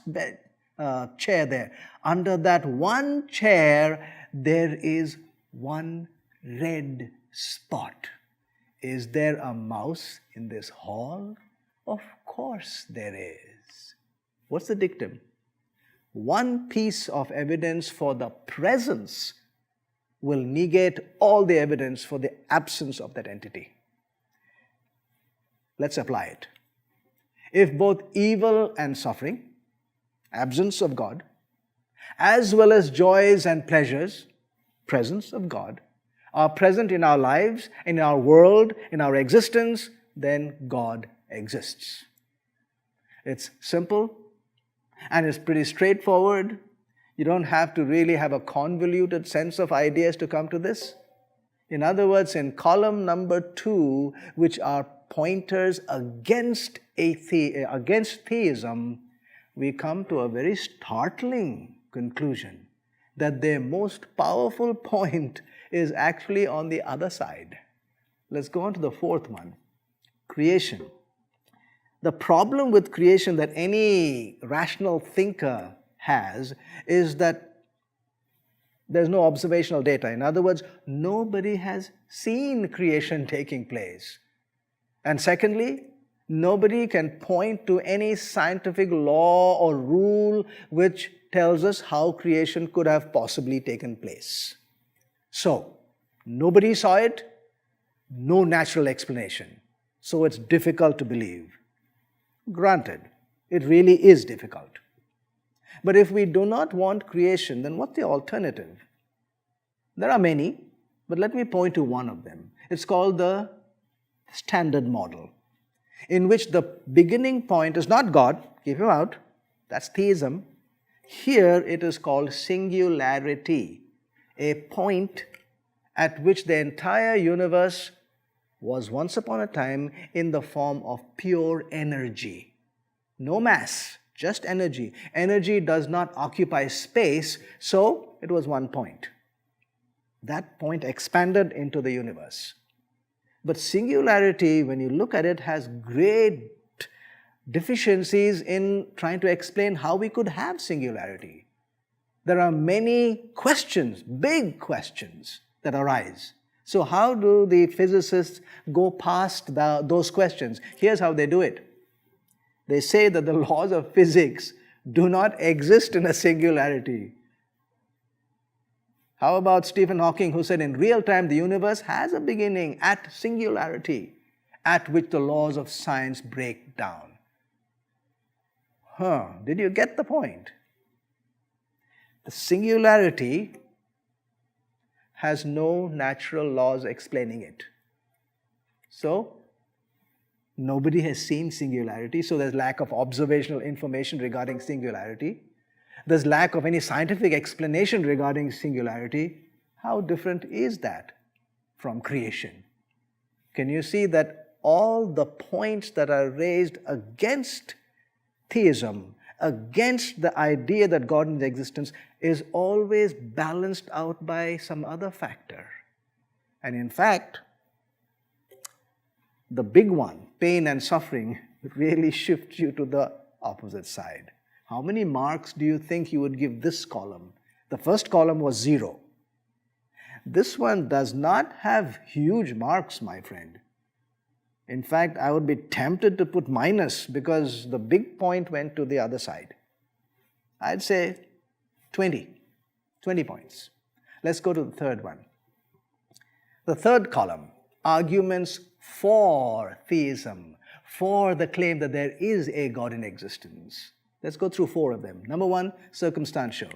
chair there. Under that one chair, there is one red spot. Is there a mouse in this hall? Of course there is. What's the dictum? One piece of evidence for the presence will negate all the evidence for the absence of that entity. Let's apply it. If both evil and suffering, absence of God, as well as joys and pleasures, presence of God, are present in our lives, in our world, in our existence, then God exists. It's simple and it's pretty straightforward. You don't have to really have a convoluted sense of ideas to come to this. In other words, in column number 2, which are pointers against theism, we come to a very startling conclusion that their most powerful point is actually on the other side. Let's go on to the fourth one, creation. The problem with creation that any rational thinker has is that there's no observational data. In other words, nobody has seen creation taking place. And secondly, Nobody can point to any scientific law or rule which tells us how creation could have possibly taken place. So, nobody saw it, no natural explanation. So it's difficult to believe. Granted, it really is difficult. But if we do not want creation, then what's the alternative? There are many, but let me point to one of them. It's called the standard model, in which the beginning point is not God, keep him out, that's theism. Here it is called singularity, a point at which the entire universe was once upon a time in the form of pure energy. No mass, just energy. Energy does not occupy space, so it was one point. That point expanded into the universe. But singularity, when you look at it, has great deficiencies in trying to explain how we could have singularity. There are many questions, big questions, that arise. So how do the physicists go past those questions? Here's how they do it. They say that the laws of physics do not exist in a singularity. How about Stephen Hawking, who said in real time the universe has a beginning at singularity, at which the laws of science break down? Did you get the point? The singularity has no natural laws explaining it. So, nobody has seen singularity, so there's lack of observational information regarding singularity. There's lack of any scientific explanation regarding singularity. How different is that from creation? Can you see that all the points that are raised against theism, against the idea that God is in existence, is always balanced out by some other factor? And in fact, the big one, pain and suffering, really shifts you to the opposite side. How many marks do you think you would give this column? The first column was 0. This one does not have huge marks, my friend. In fact, I would be tempted to put minus because the big point went to the other side. I'd say 20 points. Let's go to the third one. The third column, arguments for theism, for the claim that there is a God in existence. Let's go through 4 of them. Number 1, circumstantial.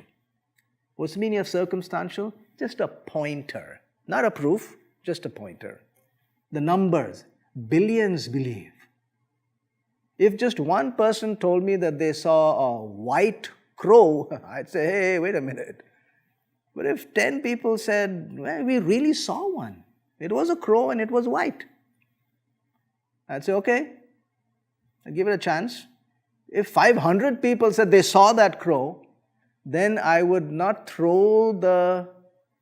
What's the meaning of circumstantial? Just a pointer. Not a proof, just a pointer. The numbers, billions believe. If just one person told me that they saw a white crow, I'd say, hey, wait a minute. But if 10 people said, well, we really saw one. It was a crow and it was white. I'd say, okay, I'll give it a chance. If 500 people said they saw that crow, then I would not throw the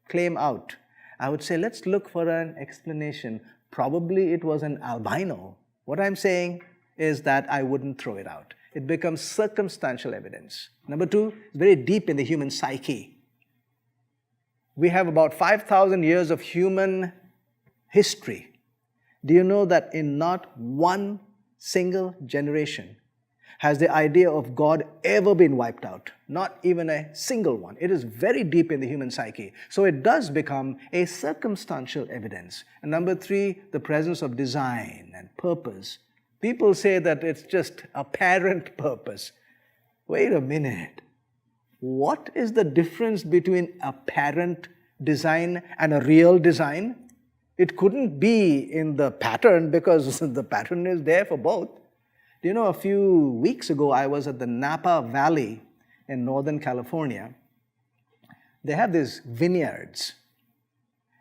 claim out. I would say, let's look for an explanation. Probably it was an albino. What I'm saying is that I wouldn't throw it out. It becomes circumstantial evidence. Number 2, very deep in the human psyche. We have about 5,000 years of human history. Do you know that in not one single generation has the idea of God ever been wiped out? Not even a single one. It is very deep in the human psyche. So it does become a circumstantial evidence. And number 3, the presence of design and purpose. People say that it's just apparent purpose. Wait a minute. What is the difference between apparent design and a real design? It couldn't be in the pattern because the pattern is there for both. You know, a few weeks ago, I was at the Napa Valley in Northern California. They have these vineyards.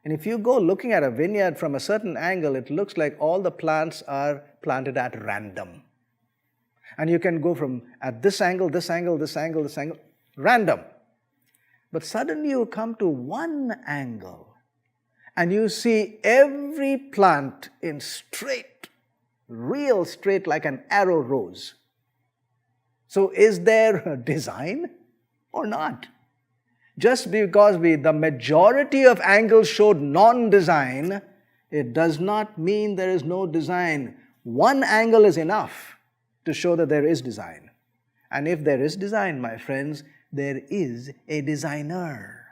And if you go looking at a vineyard from a certain angle, it looks like all the plants are planted at random. And you can go from at this angle, this angle, this angle, this angle, random. But suddenly you come to one angle and you see every plant in straight, real straight, like an arrow rose. So is there a design or not? Just because the majority of angles showed non-design, it does not mean there is no design. One angle is enough to show that there is design. And if there is design, my friends, there is a designer.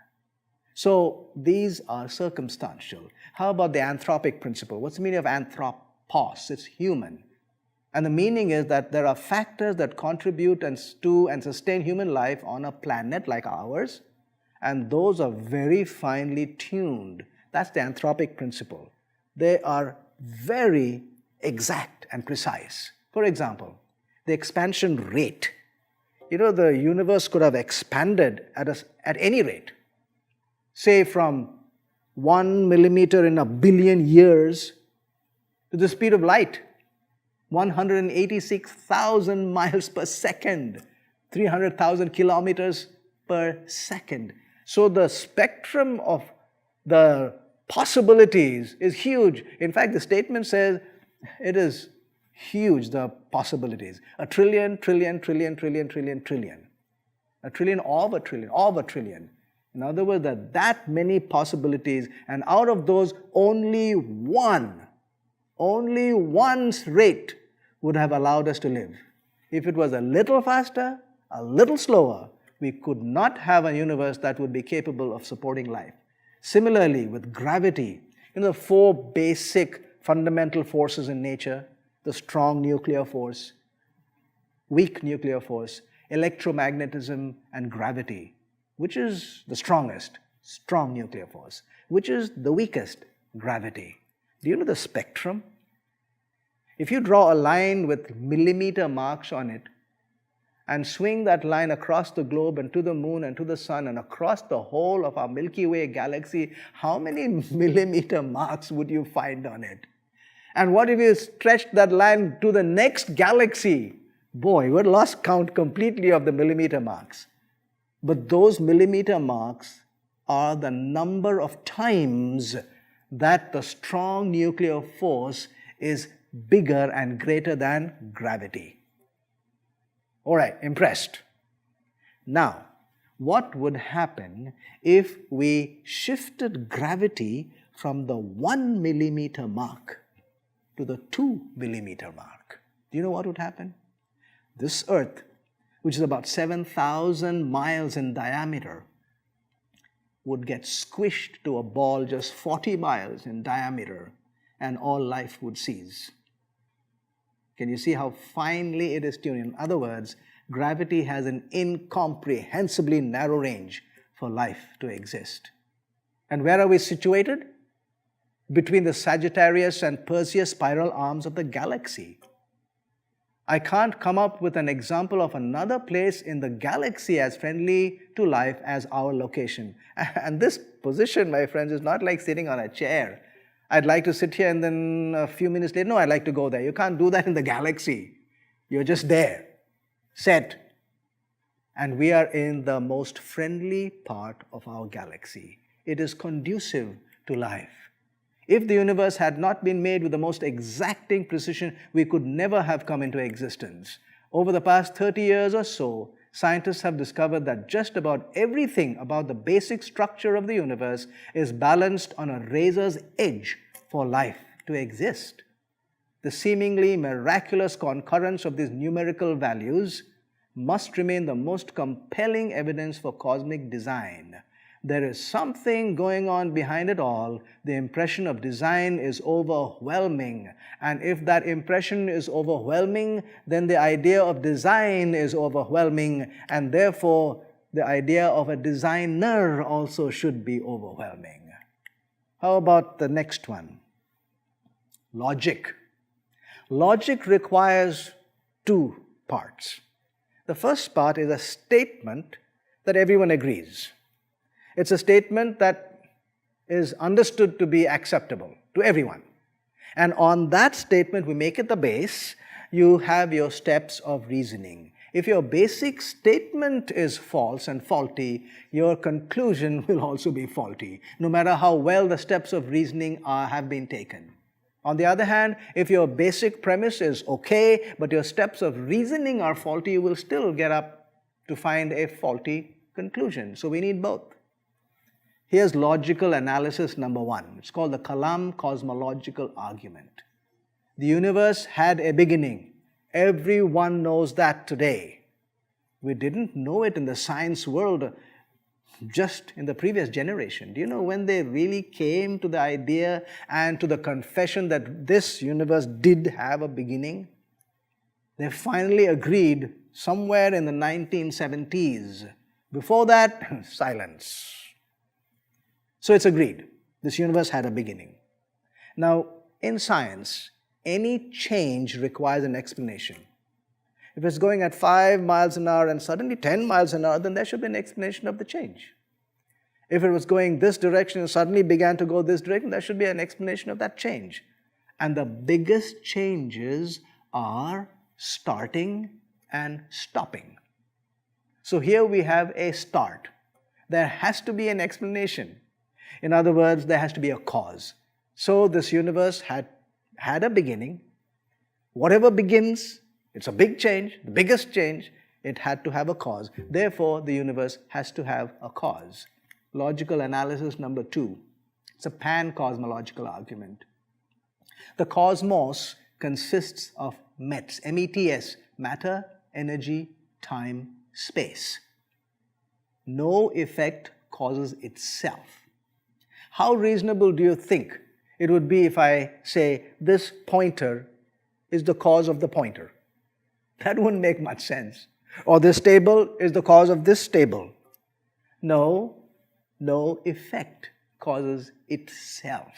So these are circumstantial. How about the anthropic principle? What's the meaning of anthropos? It's human. And the meaning is that there are factors that contribute to and sustain human life on a planet like ours, and those are very finely tuned. That's the anthropic principle. They are very exact and precise. For example, the expansion rate. The universe could have expanded at any rate. Say from 1 millimeter in a billion years to the speed of light, 186,000 miles per second, 300,000 kilometers per second. So the spectrum of the possibilities is huge. In fact, the statement says it is huge, the possibilities. A trillion, trillion, trillion, trillion, trillion, trillion. A trillion of a trillion, of a trillion. In other words, that many possibilities, and out of those, only one's rate would have allowed us to live. If it was a little faster, a little slower, we could not have a universe that would be capable of supporting life. Similarly, with gravity, the four basic fundamental forces in nature, the strong nuclear force, weak nuclear force, electromagnetism, and gravity. Which is the strongest? Strong nuclear force. Which is the weakest? Gravity. Do you know the spectrum? If you draw a line with millimeter marks on it and swing that line across the globe and to the moon and to the sun and across the whole of our Milky Way galaxy, how many millimeter marks would you find on it? And what if you stretched that line to the next galaxy? Boy, you would lost count completely of the millimeter marks. But those millimeter marks are the number of times that the strong nuclear force is bigger and greater than gravity. All right, impressed? Now, what would happen if we shifted gravity from the 1 millimeter mark to the 2 millimeter mark? Do you know what would happen? This Earth, which is about 7,000 miles in diameter, would get squished to a ball just 40 miles in diameter, and all life would cease. Can you see how finely it is tuned? In other words, gravity has an incomprehensibly narrow range for life to exist. And where are we situated? Between the Sagittarius and Perseus spiral arms of the galaxy. I can't come up with an example of another place in the galaxy as friendly to life as our location. And this position, my friends, is not like sitting on a chair. I'd like to sit here and then a few minutes later, no, I'd like to go there. You can't do that in the galaxy. You're just there, set. And we are in the most friendly part of our galaxy. It is conducive to life. If the universe had not been made with the most exacting precision, we could never have come into existence. Over the past 30 years or so, scientists have discovered that just about everything about the basic structure of the universe is balanced on a razor's edge for life to exist. The seemingly miraculous concurrence of these numerical values must remain the most compelling evidence for cosmic design. There is something going on behind it all. The impression of design is overwhelming. And if that impression is overwhelming, then the idea of design is overwhelming. And therefore, the idea of a designer also should be overwhelming. How about the next one? Logic. Logic requires two parts. The first part is a statement that everyone agrees. It's a statement that is understood to be acceptable to everyone. And on that statement, we make it the base. You have your steps of reasoning. If your basic statement is false and faulty, your conclusion will also be faulty, no matter how well the steps of reasoning have been taken. On the other hand, if your basic premise is okay, but your steps of reasoning are faulty, you will still get up to find a faulty conclusion. So we need both. Here's logical analysis number one. It's called the Kalam cosmological argument. The universe had a beginning. Everyone knows that today. We didn't know it in the science world just in the previous generation. Do you know when they really came to the idea and to the confession that this universe did have a beginning? They finally agreed somewhere in the 1970s. Before that, silence. So it's agreed. This universe had a beginning. Now, in science, any change requires an explanation. If it's going at 5 miles an hour and suddenly 10 miles an hour, then there should be an explanation of the change. If it was going this direction and suddenly began to go this direction, there should be an explanation of that change. And the biggest changes are starting and stopping. So here we have a start. There has to be an explanation. In other words, there has to be a cause. So this universe had a beginning. Whatever begins, it's a big change, the biggest change, it had to have a cause. Therefore, the universe has to have a cause. Logical analysis number 2. It's a pan-cosmological argument. The cosmos consists of METS, M-E-T-S, matter, energy, time, space. No effect causes itself. How reasonable do you think it would be if I say this pointer is the cause of the pointer? That wouldn't make much sense. Or this table is the cause of this table. No effect causes itself.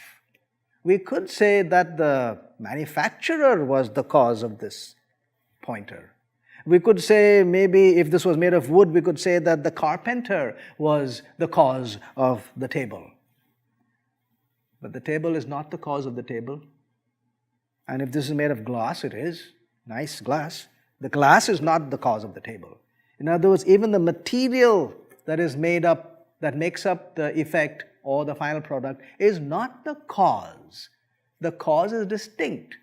We could say that the manufacturer was the cause of this pointer. We could say maybe if this was made of wood, we could say that the carpenter was the cause of the table. But the table is not the cause of the table. And if this is made of glass, it is. Nice glass. The glass is not the cause of the table. In other words, even the material that is made up, that makes up the effect or the final product is not the cause. The cause is distinct.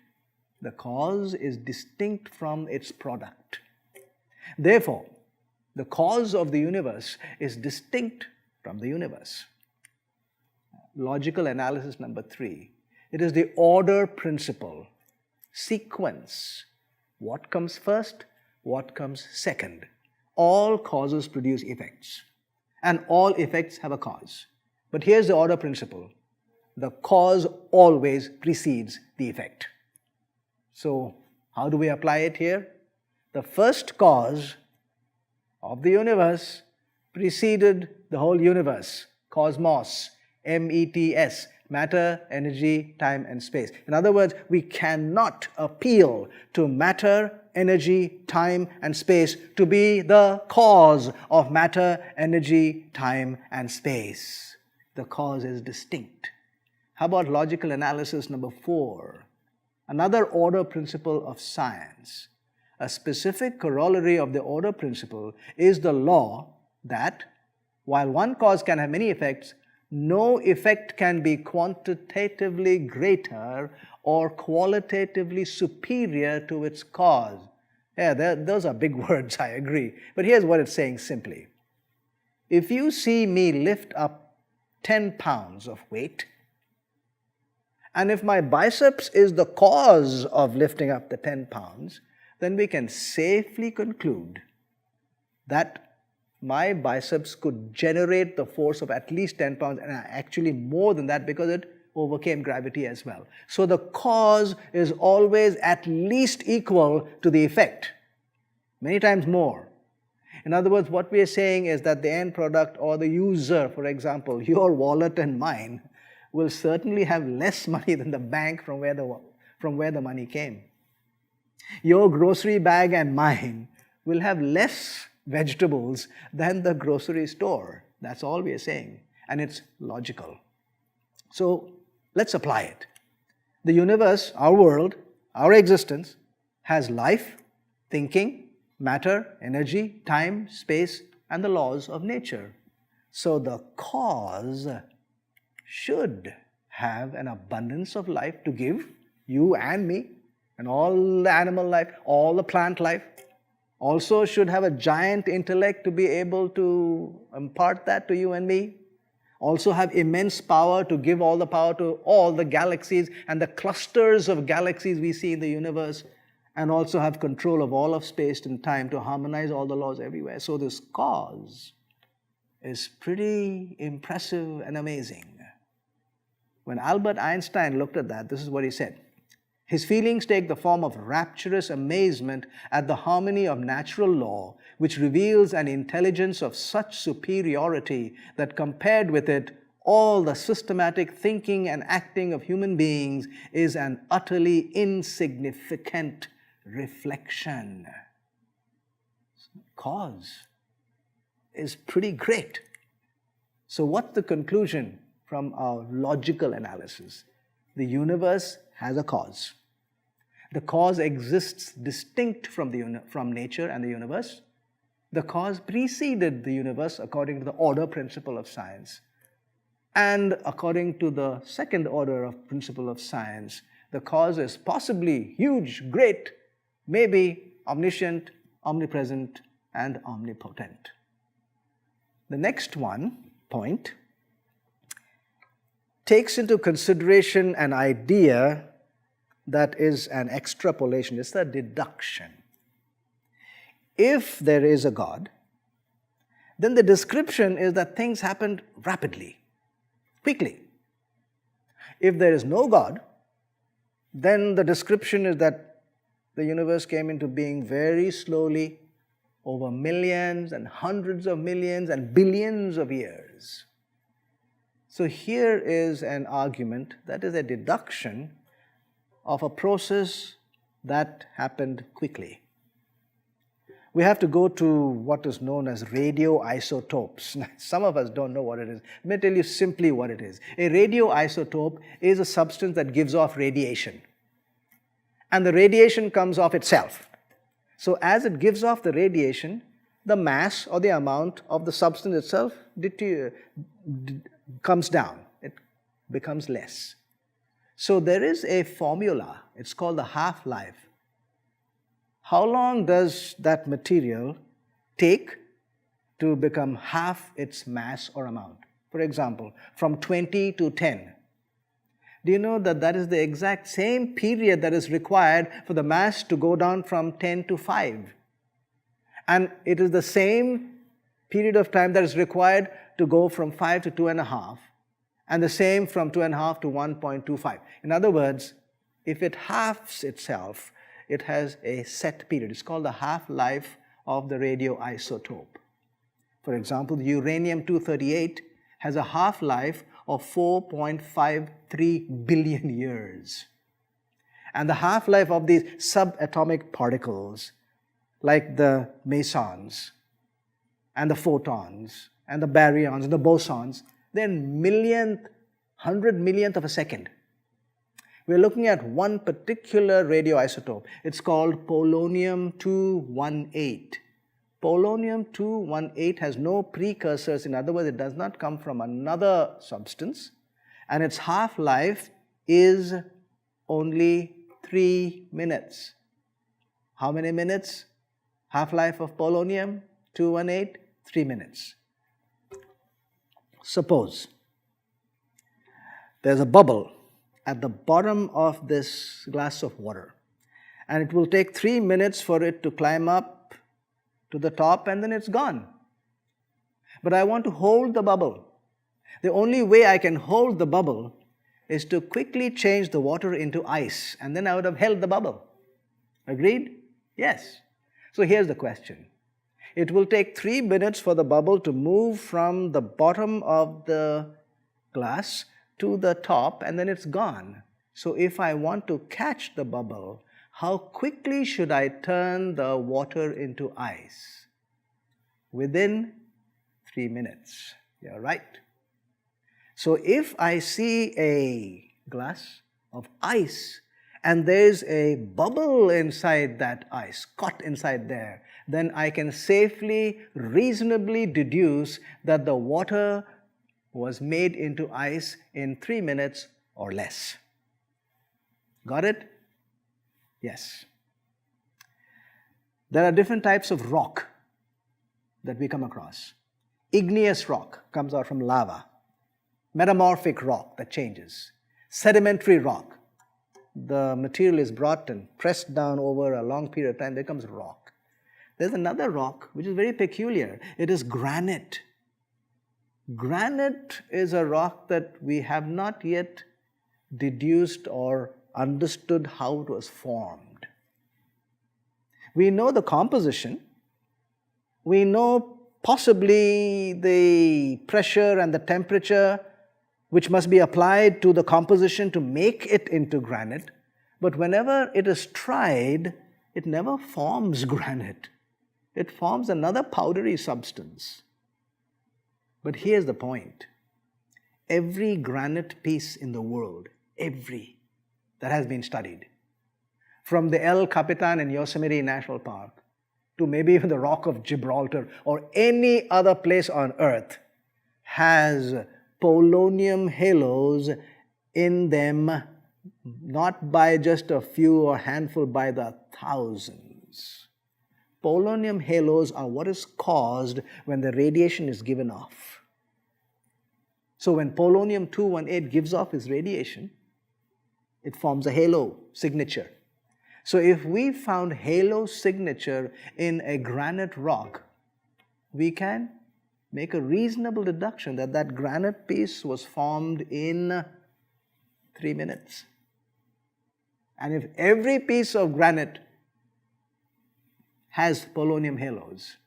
The cause is distinct from its product. Therefore, the cause of the universe is distinct from the universe. Logical analysis number 3. It is the order principle, sequence. What comes first? What comes second? All causes produce effects, and all effects have a cause. But here's the order principle. The cause always precedes the effect. So, how do we apply it here? The first cause of the universe preceded the whole universe, cosmos, M-E-T-S, matter, energy, time, and space. In other words, we cannot appeal to matter, energy, time, and space to be the cause of matter, energy, time, and space. The cause is distinct. How about logical analysis number 4? Another order principle of science. A specific corollary of the order principle is the law that while one cause can have many effects, no effect can be quantitatively greater or qualitatively superior to its cause. Yeah, those are big words, I agree. But here's what it's saying simply. If you see me lift up 10 pounds of weight, and if my biceps is the cause of lifting up the 10 pounds, then we can safely conclude that my biceps could generate the force of at least 10 pounds, and actually more than that because it overcame gravity as well. So the cause is always at least equal to the effect, many times more. In other words, what we are saying is that the end product or the user, for example, your wallet and mine, will certainly have less money than the bank from where the money came. Your grocery bag and mine will have less vegetables than the grocery store. That's all we are saying. And it's logical. So let's apply it. The universe, our world, our existence has life, thinking, matter, energy, time, space, and the laws of nature. So the cause should have an abundance of life to give you and me and all the animal life, all the plant life. Also should have a giant intellect to be able to impart that to you and me. also have immense power to give all the power to all the galaxies and the clusters of galaxies we see in the universe, and also have control of all of space and time to harmonize all the laws everywhere. So this cause is pretty impressive and amazing. When Albert Einstein looked at that, this is what he said. His feelings take the form of rapturous amazement at the harmony of natural law, which reveals an intelligence of such superiority that compared with it, all the systematic thinking and acting of human beings is an utterly insignificant reflection. Cause is pretty great. So what's the conclusion from our logical analysis? The universe has a cause. The cause exists distinct from nature and the universe. The cause preceded the universe according to the order principle of science. And according to the second order of principle of science, the cause is possibly huge, great, maybe omniscient, omnipresent, and omnipotent. The next point takes into consideration an idea that is an extrapolation. It's a deduction. If there is a God, then the description is that things happened rapidly, quickly. If there is no God, then the description is that the universe came into being very slowly over millions and hundreds of millions and billions of years. So here is an argument that is a deduction of a process that happened quickly. We have to go to what is known as radioisotopes. Some of us don't know what it is. Let me tell you simply what it is. A radioisotope is a substance that gives off radiation. And the radiation comes off itself. So as it gives off the radiation, the mass or the amount of the substance itself comes down. It becomes less. So there is a formula. It's called the half-life. How long does that material take to become half its mass or amount? For example, from 20 to 10. Do you know that that is the exact same period that is required for the mass to go down from 10 to 5? And it is the same period of time that is required to go from 5 to 2.5, and the same from 2.5 to 1.25. In other words, if it halves itself, it has a set period. It's called the half-life of the radioisotope. For example, the uranium-238 has a half-life of 4.53 billion years. And the half-life of these subatomic particles, like the mesons, and the photons, and the baryons, and the bosons, they're 100 millionth of a second. We're looking at one particular radioisotope. It's called polonium-218. Polonium-218 has no precursors. In other words, it does not come from another substance. And its half-life is only 3 minutes. How many minutes? Half-life of polonium-218? 3 minutes. Suppose there's a bubble at the bottom of this glass of water, and it will take 3 minutes for it to climb up to the top, and then it's gone. But I want to hold the bubble. The only way I can hold the bubble is to quickly change the water into ice, and then I would have held the bubble. Agreed? Yes. So here's the question. It will take 3 minutes for the bubble to move from the bottom of the glass to the top, and then it's gone. So if I want to catch the bubble, how quickly should I turn the water into ice? Within 3 minutes. You're right. So if I see a glass of ice and there's a bubble inside that ice, caught inside there, then I can safely, reasonably deduce that the water was made into ice in 3 minutes or less. Got it? Yes. There are different types of rock that we come across. Igneous rock comes out from lava. metamorphic rock that changes. Sedimentary rock. The material is brought and pressed down over a long period of time, becomes rock. There's another rock which is very peculiar. It is granite. Granite is a rock that we have not yet deduced or understood how it was formed. We know the composition. We know possibly the pressure and the temperature which must be applied to the composition to make it into granite. But whenever it is tried, it never forms granite. It forms another powdery substance. But here's the point. Every granite piece in the world, every, that has been studied, from the El Capitan in Yosemite National Park to maybe even the Rock of Gibraltar or any other place on earth, has polonium halos in them, not by just a few or handful, by the thousands. Polonium halos are what is caused when the radiation is given off. So when polonium-218 gives off its radiation, it forms a halo signature. So if we found halo signature in a granite rock, we can make a reasonable deduction that that granite piece was formed in 3 minutes. And if every piece of granite has polonium halos,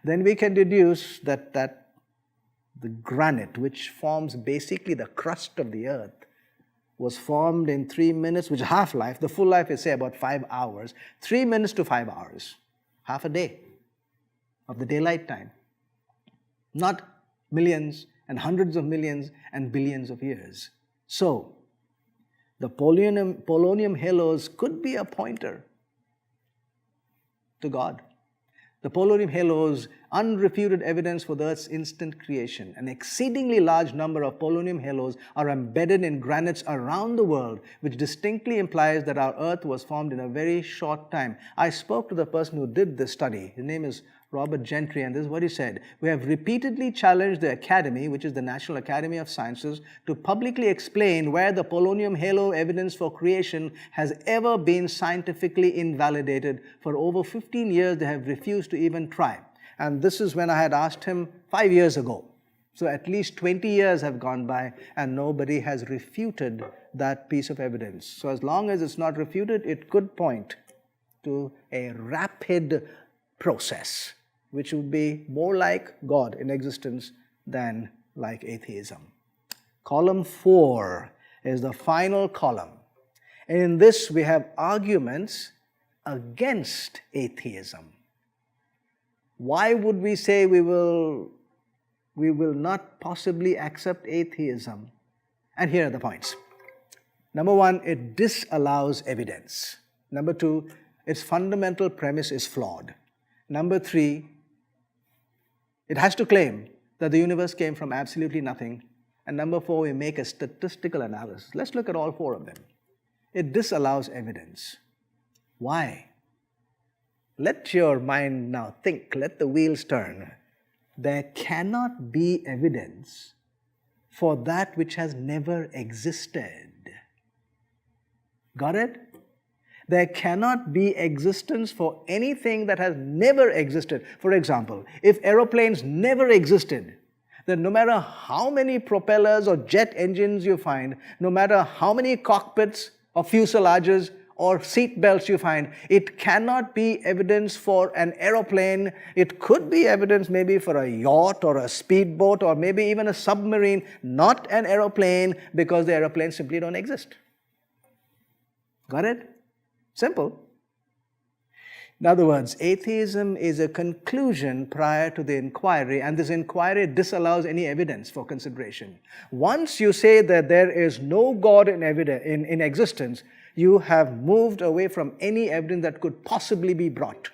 then we can deduce that the granite, which forms basically the crust of the earth, was formed in 3 minutes, which is half-life. The full life is, say, about 5 hours. 3 minutes to 5 hours, half a day of the daylight time. Not millions and hundreds of millions and billions of years. So, the polonium halos could be a pointer to God. The polonium halos, unrefuted evidence for the Earth's instant creation. An exceedingly large number of polonium halos are embedded in granites around the world, which distinctly implies that our Earth was formed in a very short time. I spoke to the person who did this study. His name is Robert Gentry, and this is what he said. We have repeatedly challenged the Academy, which is the National Academy of Sciences, to publicly explain where the polonium halo evidence for creation has ever been scientifically invalidated. For over 15 years, they have refused to even try. And this is when I had asked him 5 years ago. So at least 20 years have gone by and nobody has refuted that piece of evidence. So as long as it's not refuted, it could point to a rapid process, which would be more like God in existence than like atheism. Column 4 is the final column. And in this we have arguments against atheism. Why would we say we will not possibly accept atheism? And here are the points. Number 1, it disallows evidence. Number 2, its fundamental premise is flawed. Number 3, it has to claim that the universe came from absolutely nothing. And number 4, we make a statistical analysis. Let's look at all 4 of them. It disallows evidence. Why? Let your mind now think, let the wheels turn. There cannot be evidence for that which has never existed. Got it? There cannot be existence for anything that has never existed. For example, if aeroplanes never existed, then no matter how many propellers or jet engines you find, no matter how many cockpits or fuselages or seat belts you find, it cannot be evidence for an aeroplane. It could be evidence maybe for a yacht or a speedboat or maybe even a submarine, not an aeroplane, because the aeroplanes simply don't exist. Got it? Simple. In other words, atheism is a conclusion prior to the inquiry, and this inquiry disallows any evidence for consideration. Once you say that there is no God in existence, you have moved away from any evidence that could possibly be brought.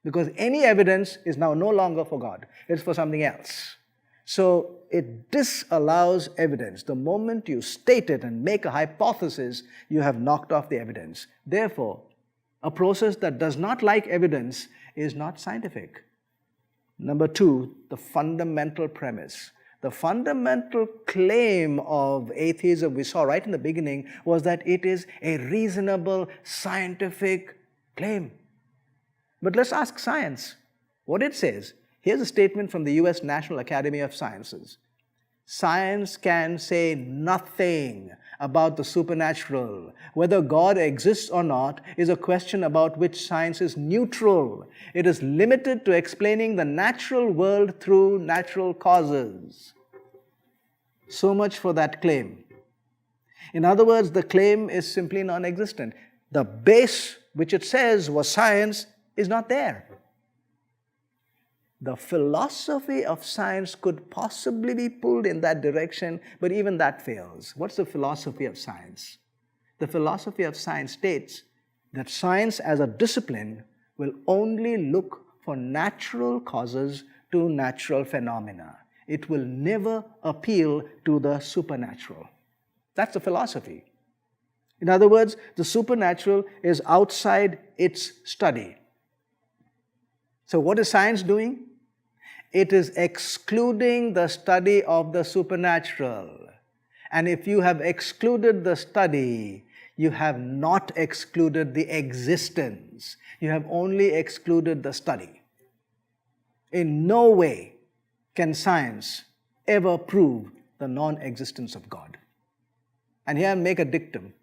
Because any evidence is now no longer for God, it's for something else. So it disallows evidence. The moment you state it and make a hypothesis, you have knocked off the evidence. Therefore, a process that does not like evidence is not scientific. Number 2, the fundamental premise. The fundamental claim of atheism we saw right in the beginning was that it is a reasonable scientific claim. But let's ask science what it says. Here's a statement from the US National Academy of Sciences. Science can say nothing about the supernatural. Whether God exists or not is a question about which science is neutral. It is limited to explaining the natural world through natural causes. So much for that claim. In other words, the claim is simply non-existent. The base which it says was science is not there. The philosophy of science could possibly be pulled in that direction, but even that fails. What's the philosophy of science? The philosophy of science states that science as a discipline will only look for natural causes to natural phenomena. It will never appeal to the supernatural. That's the philosophy. In other words, the supernatural is outside its study. So what is science doing? It is excluding the study of the supernatural. And if you have excluded the study, you have not excluded the existence. You have only excluded the study. In no way can science ever prove the non-existence of God. And here I make a dictum,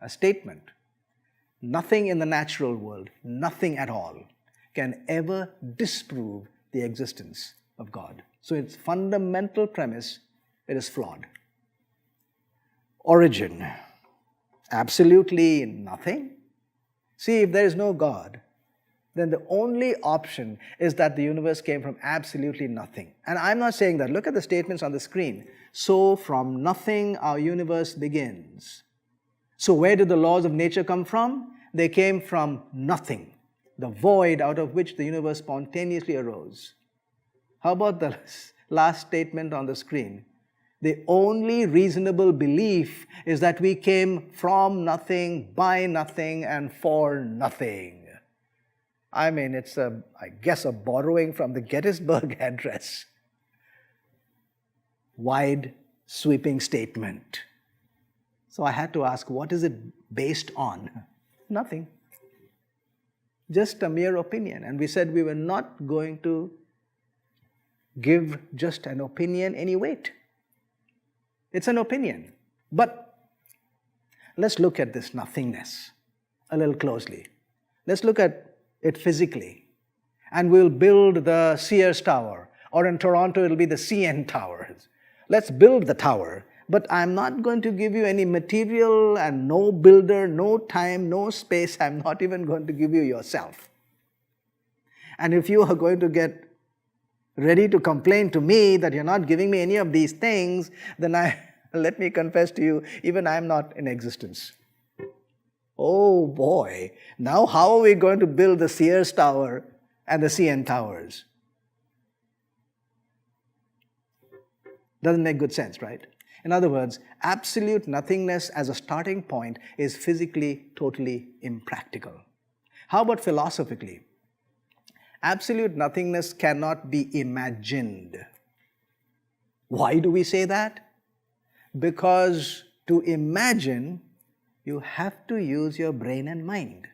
a statement. Nothing in the natural world, nothing at all, can ever disprove the existence of God. So its fundamental premise, it is flawed. Origin, absolutely nothing. See, if there is no God, then the only option is that the universe came from absolutely nothing. And I'm not saying that. Look at the statements on the screen. So from nothing our universe begins. So where did the laws of nature come from? They came from nothing, the void out of which the universe spontaneously arose. How about the last statement on the screen? The only reasonable belief is that we came from nothing, by nothing, and for nothing. I mean, it's a borrowing from the Gettysburg Address. Wide, sweeping statement. So I had to ask, what is it based on? Nothing. Just a mere opinion. And we said we were not going to give just an opinion any weight. It's an opinion. But let's look at this nothingness a little closely. Let's look at it physically. And we'll build the Sears Tower. Or in Toronto, it'll be the CN Towers. Let's build the tower. But I'm not going to give you any material and no builder, no time, no space. I'm not even going to give you yourself. And if you are going to get ready to complain to me that you're not giving me any of these things, then let me confess to you, even I'm not in existence. Oh boy, now how are we going to build the Sears Tower and the CN Towers? Doesn't make good sense, right? In other words, absolute nothingness as a starting point is physically totally impractical. How about philosophically? Absolute nothingness cannot be imagined. Why do we say that? Because to imagine, you have to use your brain and mind.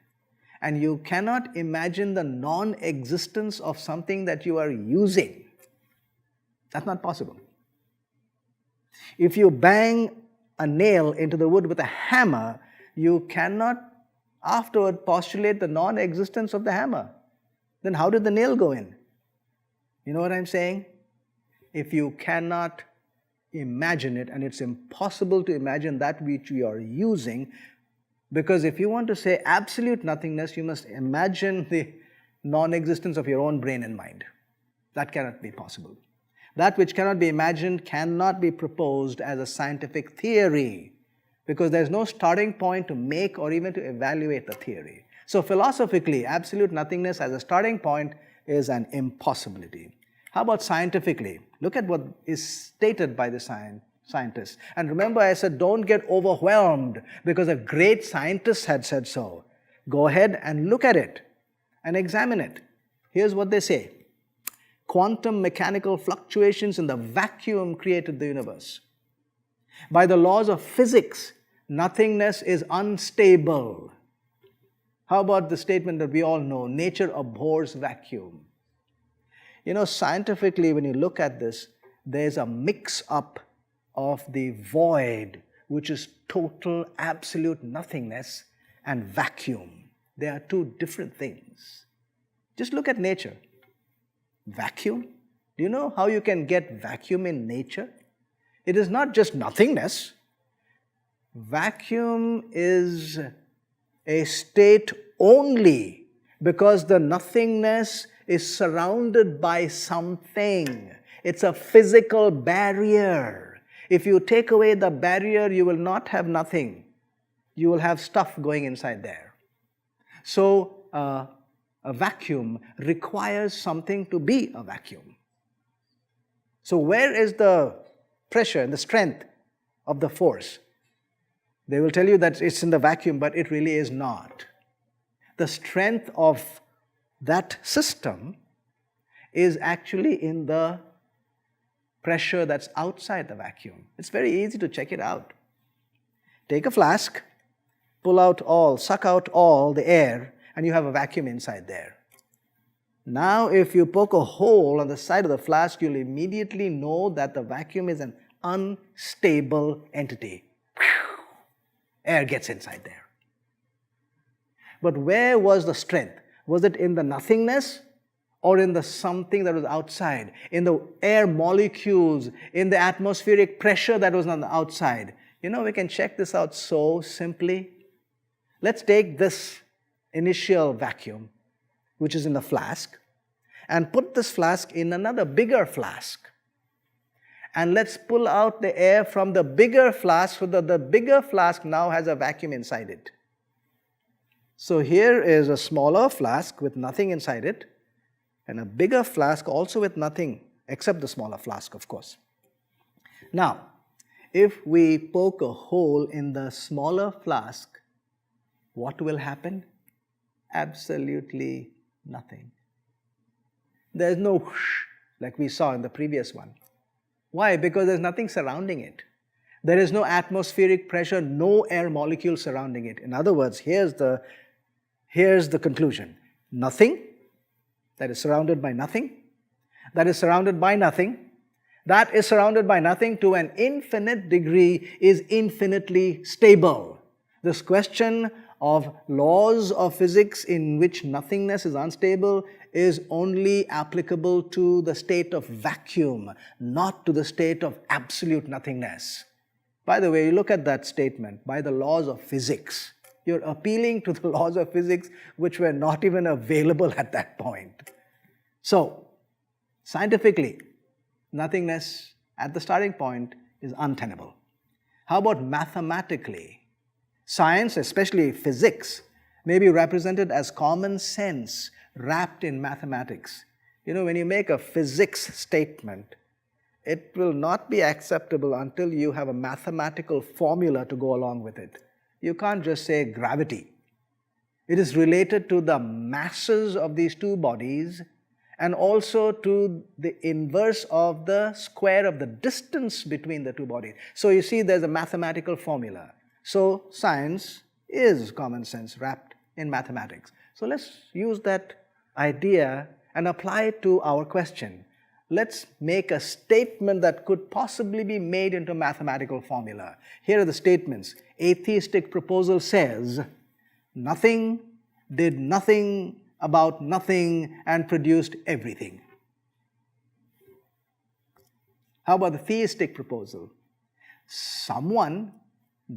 And you cannot imagine the non-existence of something that you are using. That's not possible. If you bang a nail into the wood with a hammer, you cannot afterward postulate the non-existence of the hammer. Then how did the nail go in? You know what I'm saying? If you cannot imagine it, and it's impossible to imagine that which you are using, because if you want to say absolute nothingness, you must imagine the non-existence of your own brain and mind. That cannot be possible. That which cannot be imagined cannot be proposed as a scientific theory, because there's no starting point to make or even to evaluate the theory. So philosophically, absolute nothingness as a starting point is an impossibility. How about scientifically? Look at what is stated by the scientists. And remember, I said don't get overwhelmed because a great scientist had said so. Go ahead and look at it and examine it. Here's what they say. quantum mechanical fluctuations in the vacuum created the universe. By the laws of physics, nothingness is unstable. How about the statement that we all know, nature abhors vacuum? You know, scientifically, when you look at this, there's a mix-up of the void, which is total, absolute nothingness, and vacuum. They are two different things. Just look at nature. Vacuum? Do you know how you can get vacuum in nature? It is not just nothingness. Vacuum is a state only because the nothingness is surrounded by something. It's a physical barrier. If you take away the barrier, you will not have nothing. You will have stuff going inside there. So, a vacuum requires something to be a vacuum. So where is the pressure and the strength of the force? They will tell you that it's in the vacuum, but it really is not. The strength of that system is actually in the pressure that's outside the vacuum. It's very easy to check it out. Take a flask, suck out all the air, and you have a vacuum inside there. Now, if you poke a hole on the side of the flask, you'll immediately know that the vacuum is an unstable entity. Air gets inside there. But where was the strength? Was it in the nothingness or in the something that was outside? In the air molecules, in the atmospheric pressure that was on the outside? You know, we can check this out so simply. Let's take this initial vacuum, which is in the flask, and put this flask in another bigger flask. And let's pull out the air from the bigger flask so that the bigger flask now has a vacuum inside it. So here is a smaller flask with nothing inside it, and a bigger flask also with nothing, except the smaller flask, of course. Now, if we poke a hole in the smaller flask, what will happen? Absolutely nothing. There's no whoosh like we saw in the previous one. Why? Because there's nothing surrounding it. There is no atmospheric pressure, no air molecule surrounding it. In other words, here's the conclusion. Nothing that is surrounded by nothing, that is surrounded by nothing, that is surrounded by nothing to an infinite degree is infinitely stable. This question of laws of physics in which nothingness is unstable is only applicable to the state of vacuum, not to the state of absolute nothingness. By the way, you look at that statement, by the laws of physics. You're appealing to the laws of physics which were not even available at that point. So, scientifically, nothingness at the starting point is untenable. How about mathematically? Science, especially physics, may be represented as common sense wrapped in mathematics. You know, when you make a physics statement, it will not be acceptable until you have a mathematical formula to go along with it. You can't just say gravity. It is related to the masses of these two bodies and also to the inverse of the square of the distance between the two bodies. So you see there's a mathematical formula. So science is common sense wrapped in mathematics. So let's use that idea and apply it to our question. Let's make a statement that could possibly be made into a mathematical formula. Here are the statements. Atheistic proposal says, nothing did nothing about nothing and produced everything. How about the theistic proposal? Someone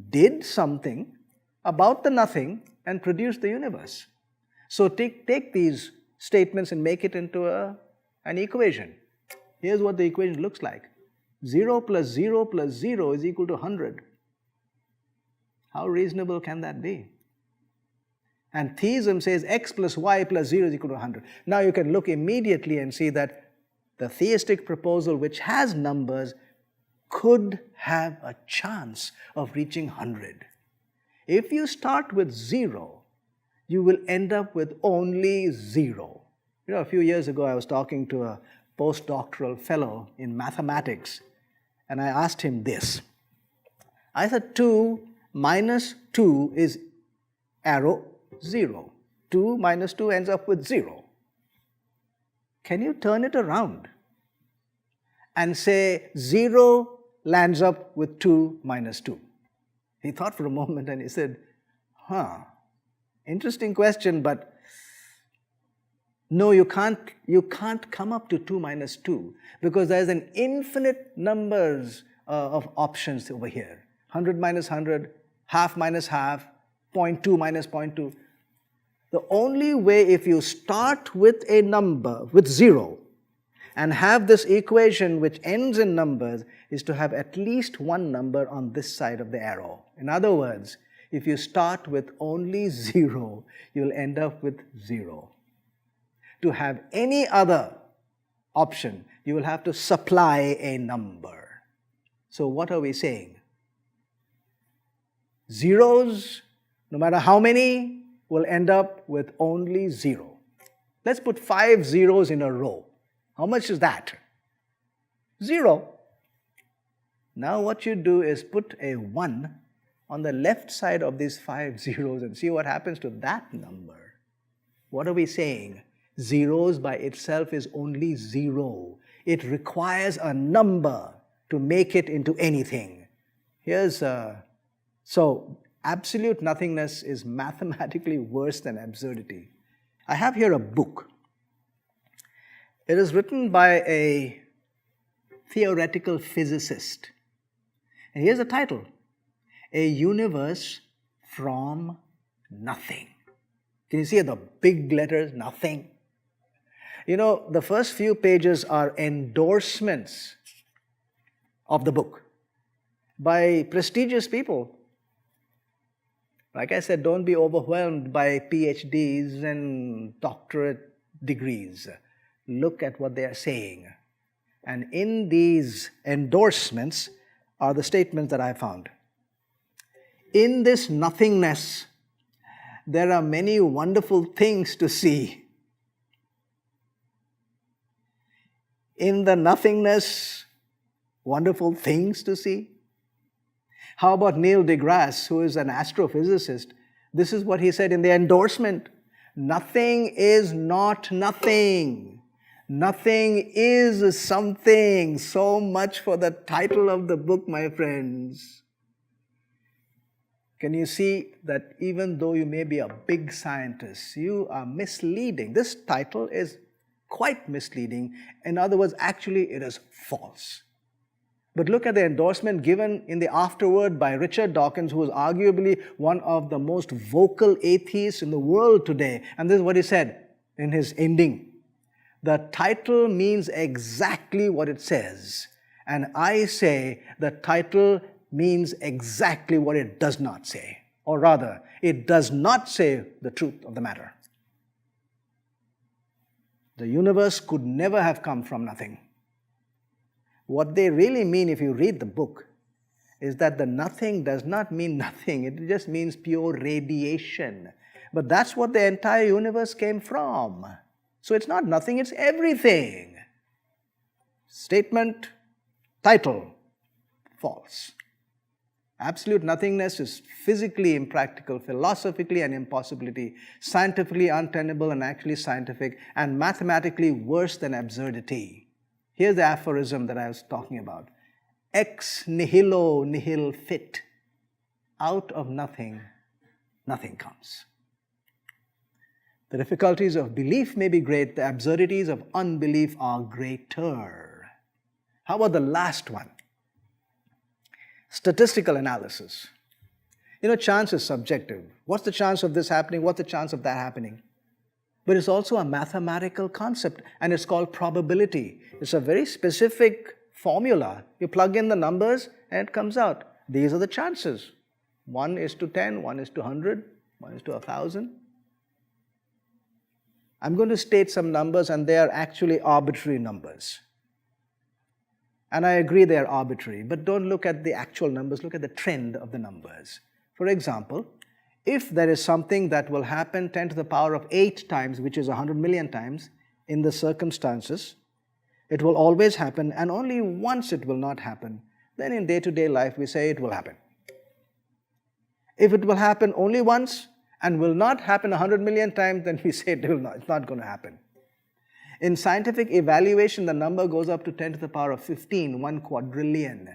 did something about the nothing and produced the universe. So take these statements and make it into an equation. Here's what the equation looks like. 0 plus 0 plus 0 is equal to 100. How reasonable can that be? And Theism says x plus y plus 0 is equal to 100. Now you can look immediately and see that the theistic proposal, which has numbers, could have a chance of reaching 100. If you start with 0, you will end up with only 0. You know, a few years ago I was talking to a postdoctoral fellow in mathematics, and I asked him this. I said 2 minus 2 is arrow 0. 2 minus 2 ends up with 0. Can you turn it around and say 0 lands up with 2 minus 2? He thought for a moment and he said, interesting question, but no, you can't come up to 2 minus 2 because there's an infinite numbers of options over here. 100 minus 100, half minus half, 0.2 minus 0.2. The only way, if you start with a number, with 0, and have this equation which ends in numbers, is to have at least one number on this side of the arrow. In other words, if you start with only 0, you'll end up with 0. To have any other option, you will have to supply a number. So what are we saying? Zeros, no matter how many, will end up with only 0. Let's put 5 zeros in a row. How much is that? 0. Now what you do is put a 1 on the left side of these 5 zeros and see what happens to that number. What are we saying? Zeros by itself is only 0. It requires a number to make it into anything. So absolute nothingness is mathematically worse than absurdity. I have here a book. It is written by a theoretical physicist. And here's the title: A Universe from Nothing. Can you see the big letters, nothing? You know, the first few pages are endorsements of the book by prestigious people. Like I said, don't be overwhelmed by PhDs and doctorate degrees. Look at what they are saying. And in these endorsements are the statements that I found. In this nothingness, there are many wonderful things to see. In the nothingness, wonderful things to see. How about Neil deGrasse, who is an astrophysicist? This is what he said in the endorsement. Nothing is not nothing. Nothing is something. So much for the title of the book, my friends. Can you see that even though you may be a big scientist, you are misleading? This title is quite misleading. In other words, actually it is false. But look at the endorsement given in the afterword by Richard Dawkins, who is arguably one of the most vocal atheists in the world today. And this is what he said in his ending. The title means exactly what it says. And I say the title means exactly what it does not say. Or rather, it does not say the truth of the matter. The universe could never have come from nothing. What they really mean, if you read the book, is that the nothing does not mean nothing. It just means pure radiation. But that's what the entire universe came from. So it's not nothing, it's everything. Statement, title, false. Absolute nothingness is physically impractical, philosophically an impossibility, scientifically untenable and actually scientific, and mathematically worse than absurdity. Here's the aphorism that I was talking about. Ex nihilo nihil fit. Out of nothing, nothing comes. The difficulties of belief may be great, the absurdities of unbelief are greater. How about the last one? Statistical analysis. You know, chance is subjective. What's the chance of this happening? What's the chance of that happening? But it's also a mathematical concept, and it's called probability. It's a very specific formula. You plug in the numbers and it comes out. These are the chances. 1 is to 10, 1 is to 100, 1 is to 1,000. I'm going to state some numbers, and they are actually arbitrary numbers. And I agree they are arbitrary, but don't look at the actual numbers, look at the trend of the numbers. For example, if there is something that will happen 10 to the power of 8 times, which is 100 million times, in the circumstances, It will always happen, and only once it will not happen. Then in day-to-day life, we say it will happen. If it will happen only once and will not happen 100 million times, then we say it's not going to happen. In scientific evaluation, the number goes up to 10 to the power of 15, 1 quadrillion.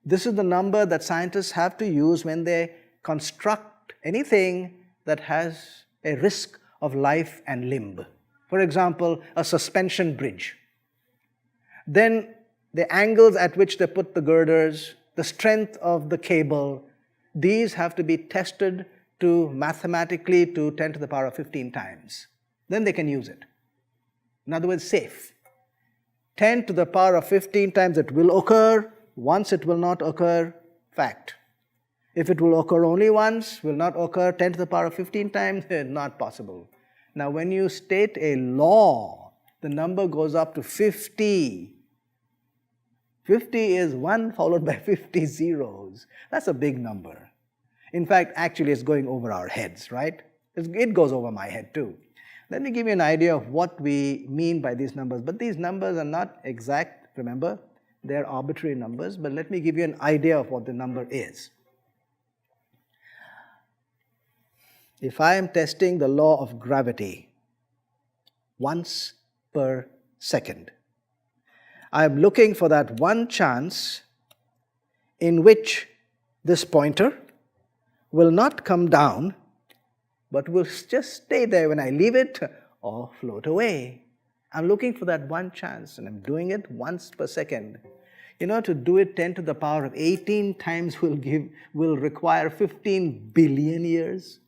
This is the number that scientists have to use when they construct anything that has a risk of life and limb. For example, a suspension bridge. Then the angles at which they put the girders, the strength of the cable, these have to be tested to mathematically to 10 to the power of 15 times. Then they can use it. In other words, safe. 10 to the power of 15 times it will occur, once it will not occur, fact. If it will occur only once, will not occur 10 to the power of 15 times, not possible. Now when you state a law, the number goes up to 50. 50 is 1 followed by 50 zeros. That's a big number. In fact, actually it's going over our heads, right? It goes over my head too. Let me give you an idea of what we mean by these numbers. But these numbers are not exact, remember? They're arbitrary numbers, but let me give you an idea of what the number is. If I am testing the law of gravity once per second, I am looking for that one chance in which this pointer will not come down, but will just stay there when I leave it or float away. I'm looking for that one chance, and I'm doing it once per second. You know, to do it 10 to the power of 18 times will require 15 billion years.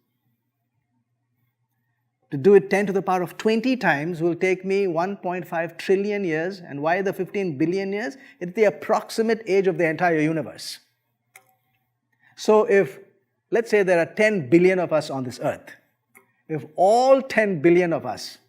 To do it 10 to the power of 20 times will take me 1.5 trillion years. And why the 15 billion years? It's the approximate age of the entire universe. So if, let's say there are 10 billion of us on this earth, if all 10 billion of us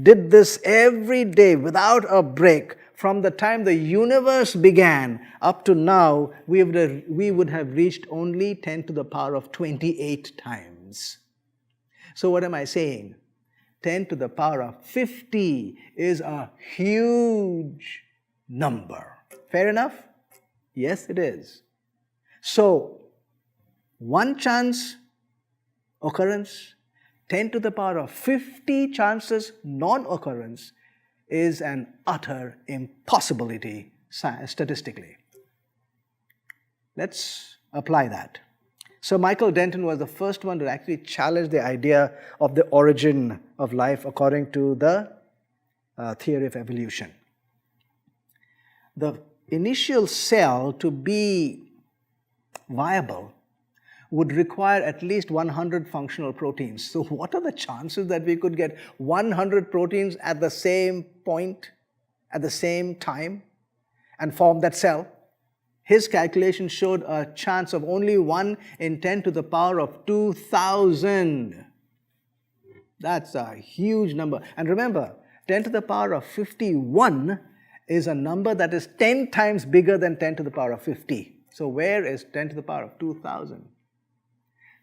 did this every day without a break, from the time the universe began up to now, we would have reached only 10 to the power of 28 times. So what am I saying? 10 to the power of 50 is a huge number. Fair enough? Yes, it is. So, one chance occurrence, 10 to the power of 50 chances non-occurrence is an utter impossibility statistically. Let's apply that. So Michael Denton was the first one to actually challenge the idea of the origin of life according to the theory of evolution. The initial cell to be viable would require at least 100 functional proteins. So what are the chances that we could get 100 proteins at the same point, at the same time, and form that cell? His calculation showed a chance of only 1 in 10 to the power of 2,000. That's a huge number. And remember, 10 to the power of 51 is a number that is 10 times bigger than 10 to the power of 50. So where is 10 to the power of 2,000?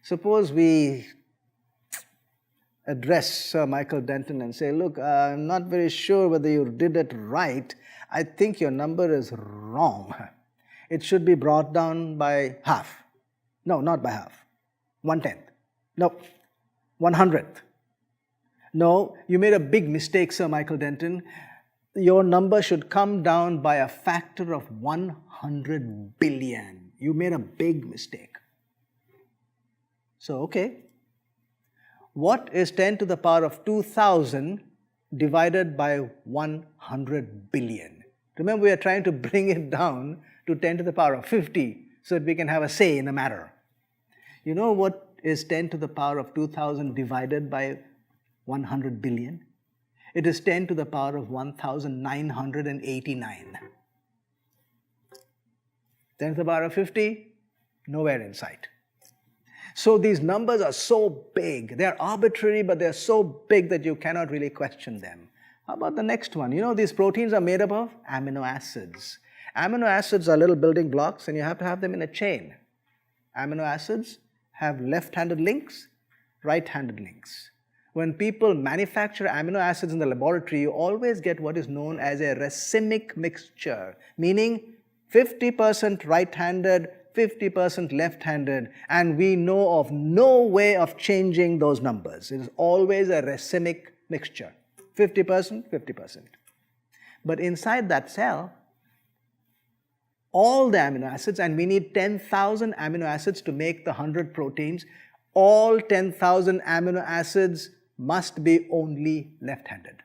Suppose we address Sir Michael Denton and say, look, I'm not very sure whether you did it right. I think your number is wrong. It should be brought down by half. No, not by half. 1/10. No, 1/100th. No, you made a big mistake, Sir Michael Denton. Your number should come down by a factor of 100 billion. You made a big mistake. So, okay. What is 10 to the power of 2,000 divided by 100 billion? Remember, we are trying to bring it down to 10 to the power of 50 so that we can have a say in the matter. You know what is 10 to the power of 2,000 divided by 100 billion? It is 10 to the power of 1,989. 10 to the power of 50, nowhere in sight. So these numbers are so big. They are arbitrary, but they are so big that you cannot really question them. How about the next one? You know, these proteins are made up of amino acids. Amino acids are little building blocks, and you have to have them in a chain. Amino acids have left-handed links, right-handed links. when people manufacture amino acids in the laboratory, you always get what is known as a racemic mixture, meaning 50% right-handed, 50% left-handed, and we know of no way of changing those numbers. It is always a racemic mixture, 50%, 50%. But inside that cell, all the amino acids, and we need 10,000 amino acids to make the 100 proteins, all 10,000 amino acids must be only left-handed.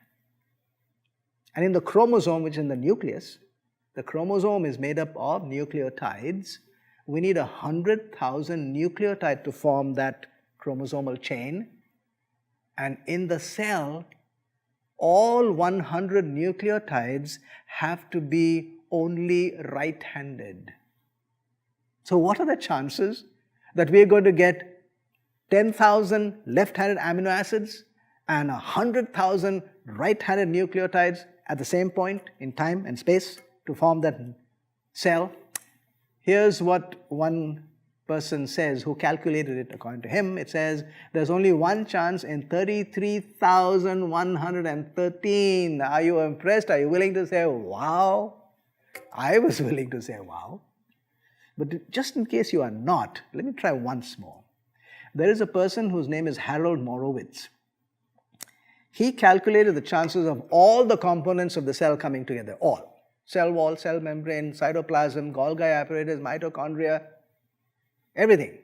And in the chromosome, which is in the nucleus, the chromosome is made up of nucleotides. We need 100,000 nucleotides to form that chromosomal chain. And in the cell, all 100 nucleotides have to be only right-handed. So what are the chances that we are going to get 10,000 left-handed amino acids and 100,000 right-handed nucleotides at the same point in time and space to form that cell? Here's what one person says who calculated it according to him. It says there's only one chance in 33,113. Are you impressed? Are you willing to say wow? I was willing to say wow. But just in case you are not, let me try once more. There is a person whose name is Harold Morowitz. He calculated the chances of all the components of the cell coming together, all. Cell wall, cell membrane, cytoplasm, Golgi apparatus, mitochondria, everything.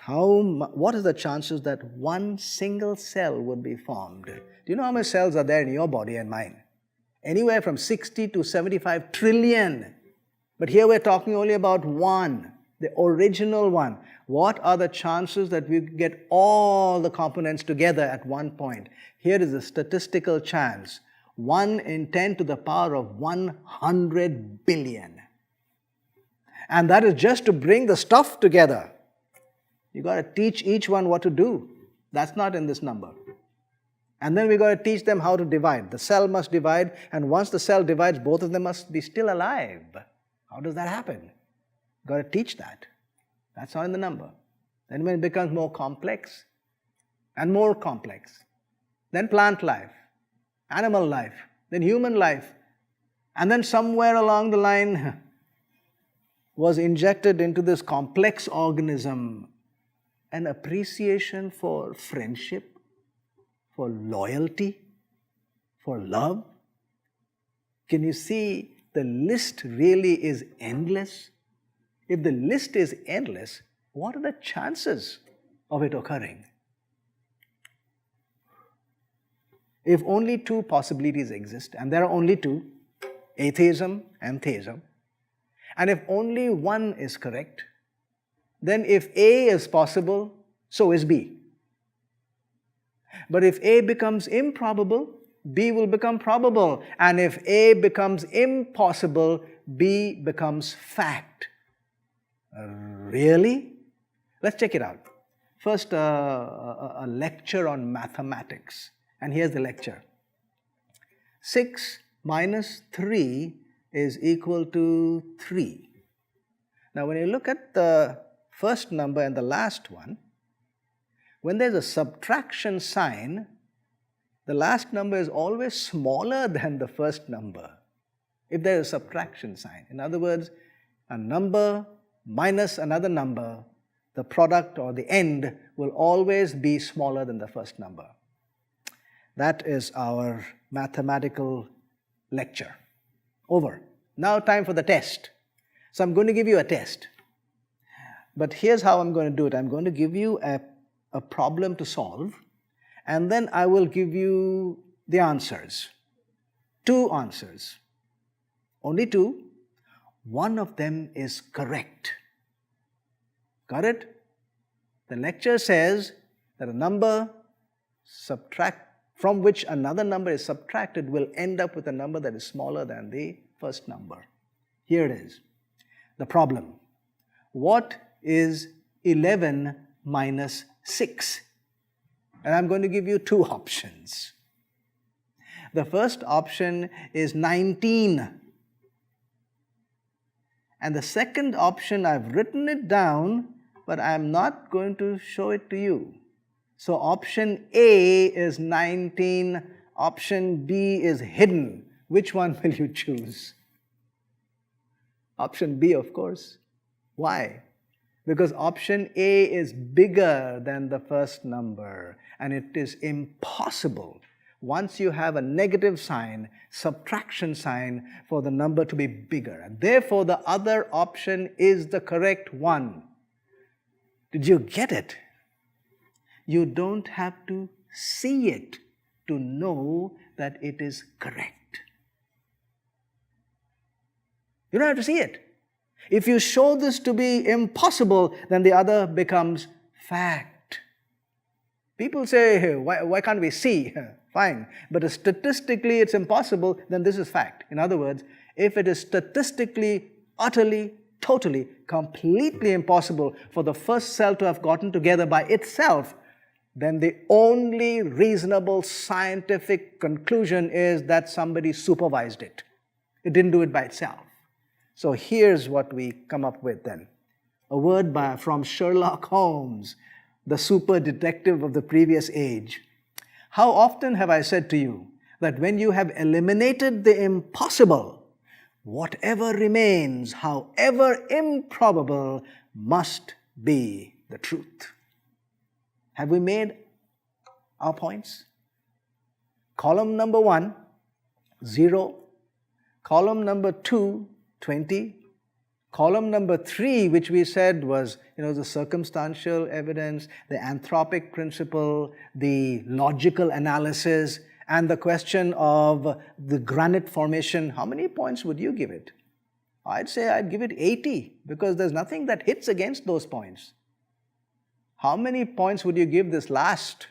What is the chances that one single cell would be formed? Do you know how many cells are there in your body and mine? Anywhere from 60 to 75 trillion. But here we're talking only about one, the original one. What are the chances that we get all the components together at one point? Here is the statistical chance. 1 in 10 to the power of 100 billion. And that is just to bring the stuff together. You got to teach each one what to do. That's not in this number. And then we got to teach them how to divide. The cell must divide, and once the cell divides, both of them must be still alive. How does that happen? Got to teach that. That's not in the number. Then when it becomes more complex and more complex, then plant life, animal life, then human life, and then somewhere along the line was injected into this complex organism an appreciation for friendship, for loyalty, for love. Can you see the list really is endless? If the list is endless, what are the chances of it occurring? If only two possibilities exist, and there are only two, atheism and theism, and if only one is correct, then if A is possible, so is B. But if A becomes improbable, B will become probable. And if A becomes impossible, B becomes fact. Really? Let's check it out. First, a lecture on mathematics. And here's the lecture. 6 minus 3 is equal to 3. Now, when you look at the first number and the last one, when there's a subtraction sign, the last number is always smaller than the first number if there is a subtraction sign. In other words, a number minus another number, the product or the end will always be smaller than the first number. That is our mathematical lecture. Over. Now time for the test. So I'm going to give you a test. But here's how I'm going to do it. I'm going to give you a problem to solve, and then I will give you the answers. 2 answers. Only 2. One of them is correct. Got it? The lecture says that a number from which another number is subtracted will end up with a number that is smaller than the first number. Here it is. The problem. What is 11 minus 6? And I'm going to give you 2 options. The first option is 19. And the second option, I've written it down, but I'm not going to show it to you. So option A is 19, option B is hidden. Which one will you choose? Option B, of course. Why? Because option A is bigger than the first number, and it is impossible, once you have a negative sign, subtraction sign, for the number to be bigger. And therefore, the other option is the correct one. Did you get it? You don't have to see it to know that it is correct. You don't have to see it. If you show this to be impossible, then the other becomes fact. People say, hey, why can't we see? Fine. But if statistically it's impossible, then this is fact. In other words, if it is statistically, utterly, totally, completely impossible for the first cell to have gotten together by itself, then the only reasonable scientific conclusion is that somebody supervised it. It didn't do it by itself. So here's what we come up with then. A word from Sherlock Holmes, the super detective of the previous age. How often have I said to you that when you have eliminated the impossible, whatever remains, however improbable, must be the truth? Have we made our points? Column number 1, 0. Column number 2, 20. Column number 3, which we said was, the circumstantial evidence, the anthropic principle, the logical analysis, and the question of the granite formation. How many points would you give it? I'd say I'd give it 80, because there's nothing that hits against those points. How many points would you give this last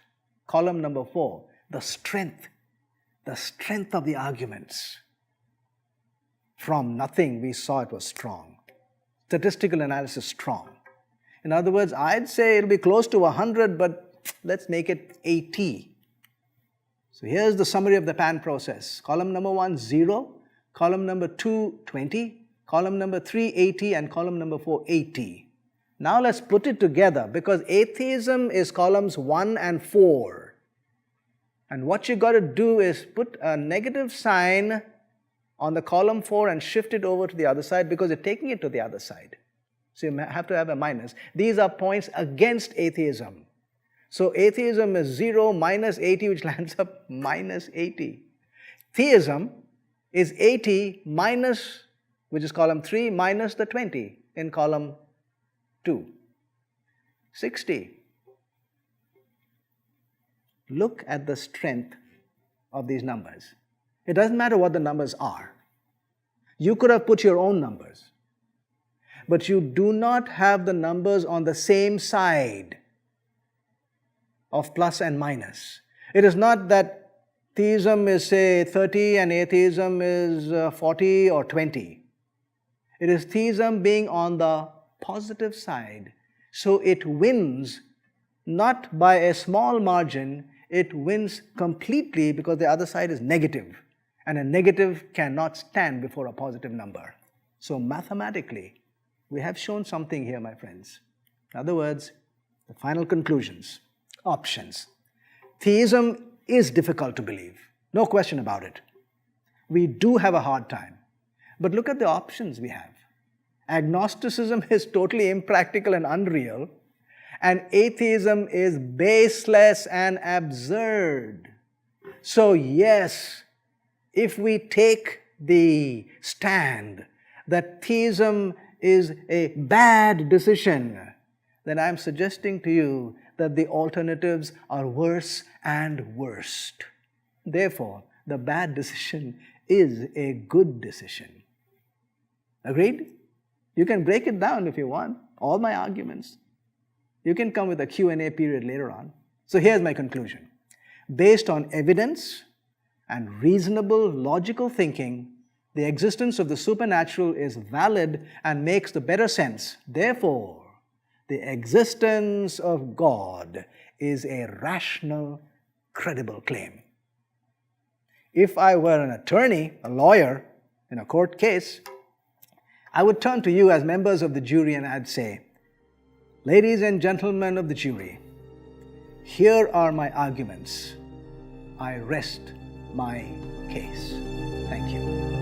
column number 4? The strength of the arguments. From nothing, we saw it was strong. Statistical analysis, strong. In other words, I'd say it'll be close to 100, but let's make it 80. So here's the summary of the PAN process. Column number 1, 0. Column number 2, 20. Column number 3, 80. And column number 4, 80. Now let's put it together, because atheism is columns 1 and 4. And what you got to do is put a negative sign on the column 4 and shift it over to the other side, because you're taking it to the other side. So you have to have a minus. These are points against atheism. So atheism is 0 minus 80, which lands up minus 80. Theism is 80 minus, which is column 3, minus the 20 in column 2. 60. Look at the strength of these numbers. It doesn't matter what the numbers are. You could have put your own numbers. But you do not have the numbers on the same side of plus and minus. It is not that theism is, say, 30 and atheism is 40 or 20. It is theism being on the positive side. So it wins not by a small margin, it wins completely, because the other side is negative. And a negative cannot stand before a positive number. So mathematically, we have shown something here, my friends. In other words, the final conclusions, options. Theism is difficult to believe. No question about it. We do have a hard time. But look at the options we have. Agnosticism is totally impractical and unreal. And atheism is baseless and absurd. So yes, if we take the stand that theism is a bad decision, then I'm suggesting to you that the alternatives are worse and worst. Therefore, the bad decision is a good decision. Agreed? You can break it down if you want, all my arguments. You can come with a Q&A period later on. So here's my conclusion. Based on evidence and reasonable logical thinking, the existence of the supernatural is valid and makes the better sense. Therefore, the existence of God is a rational, credible claim. If I were an attorney, a lawyer, in a court case, I would turn to you as members of the jury and I'd say, ladies and gentlemen of the jury, Here are my arguments. I rest my case. Thank you.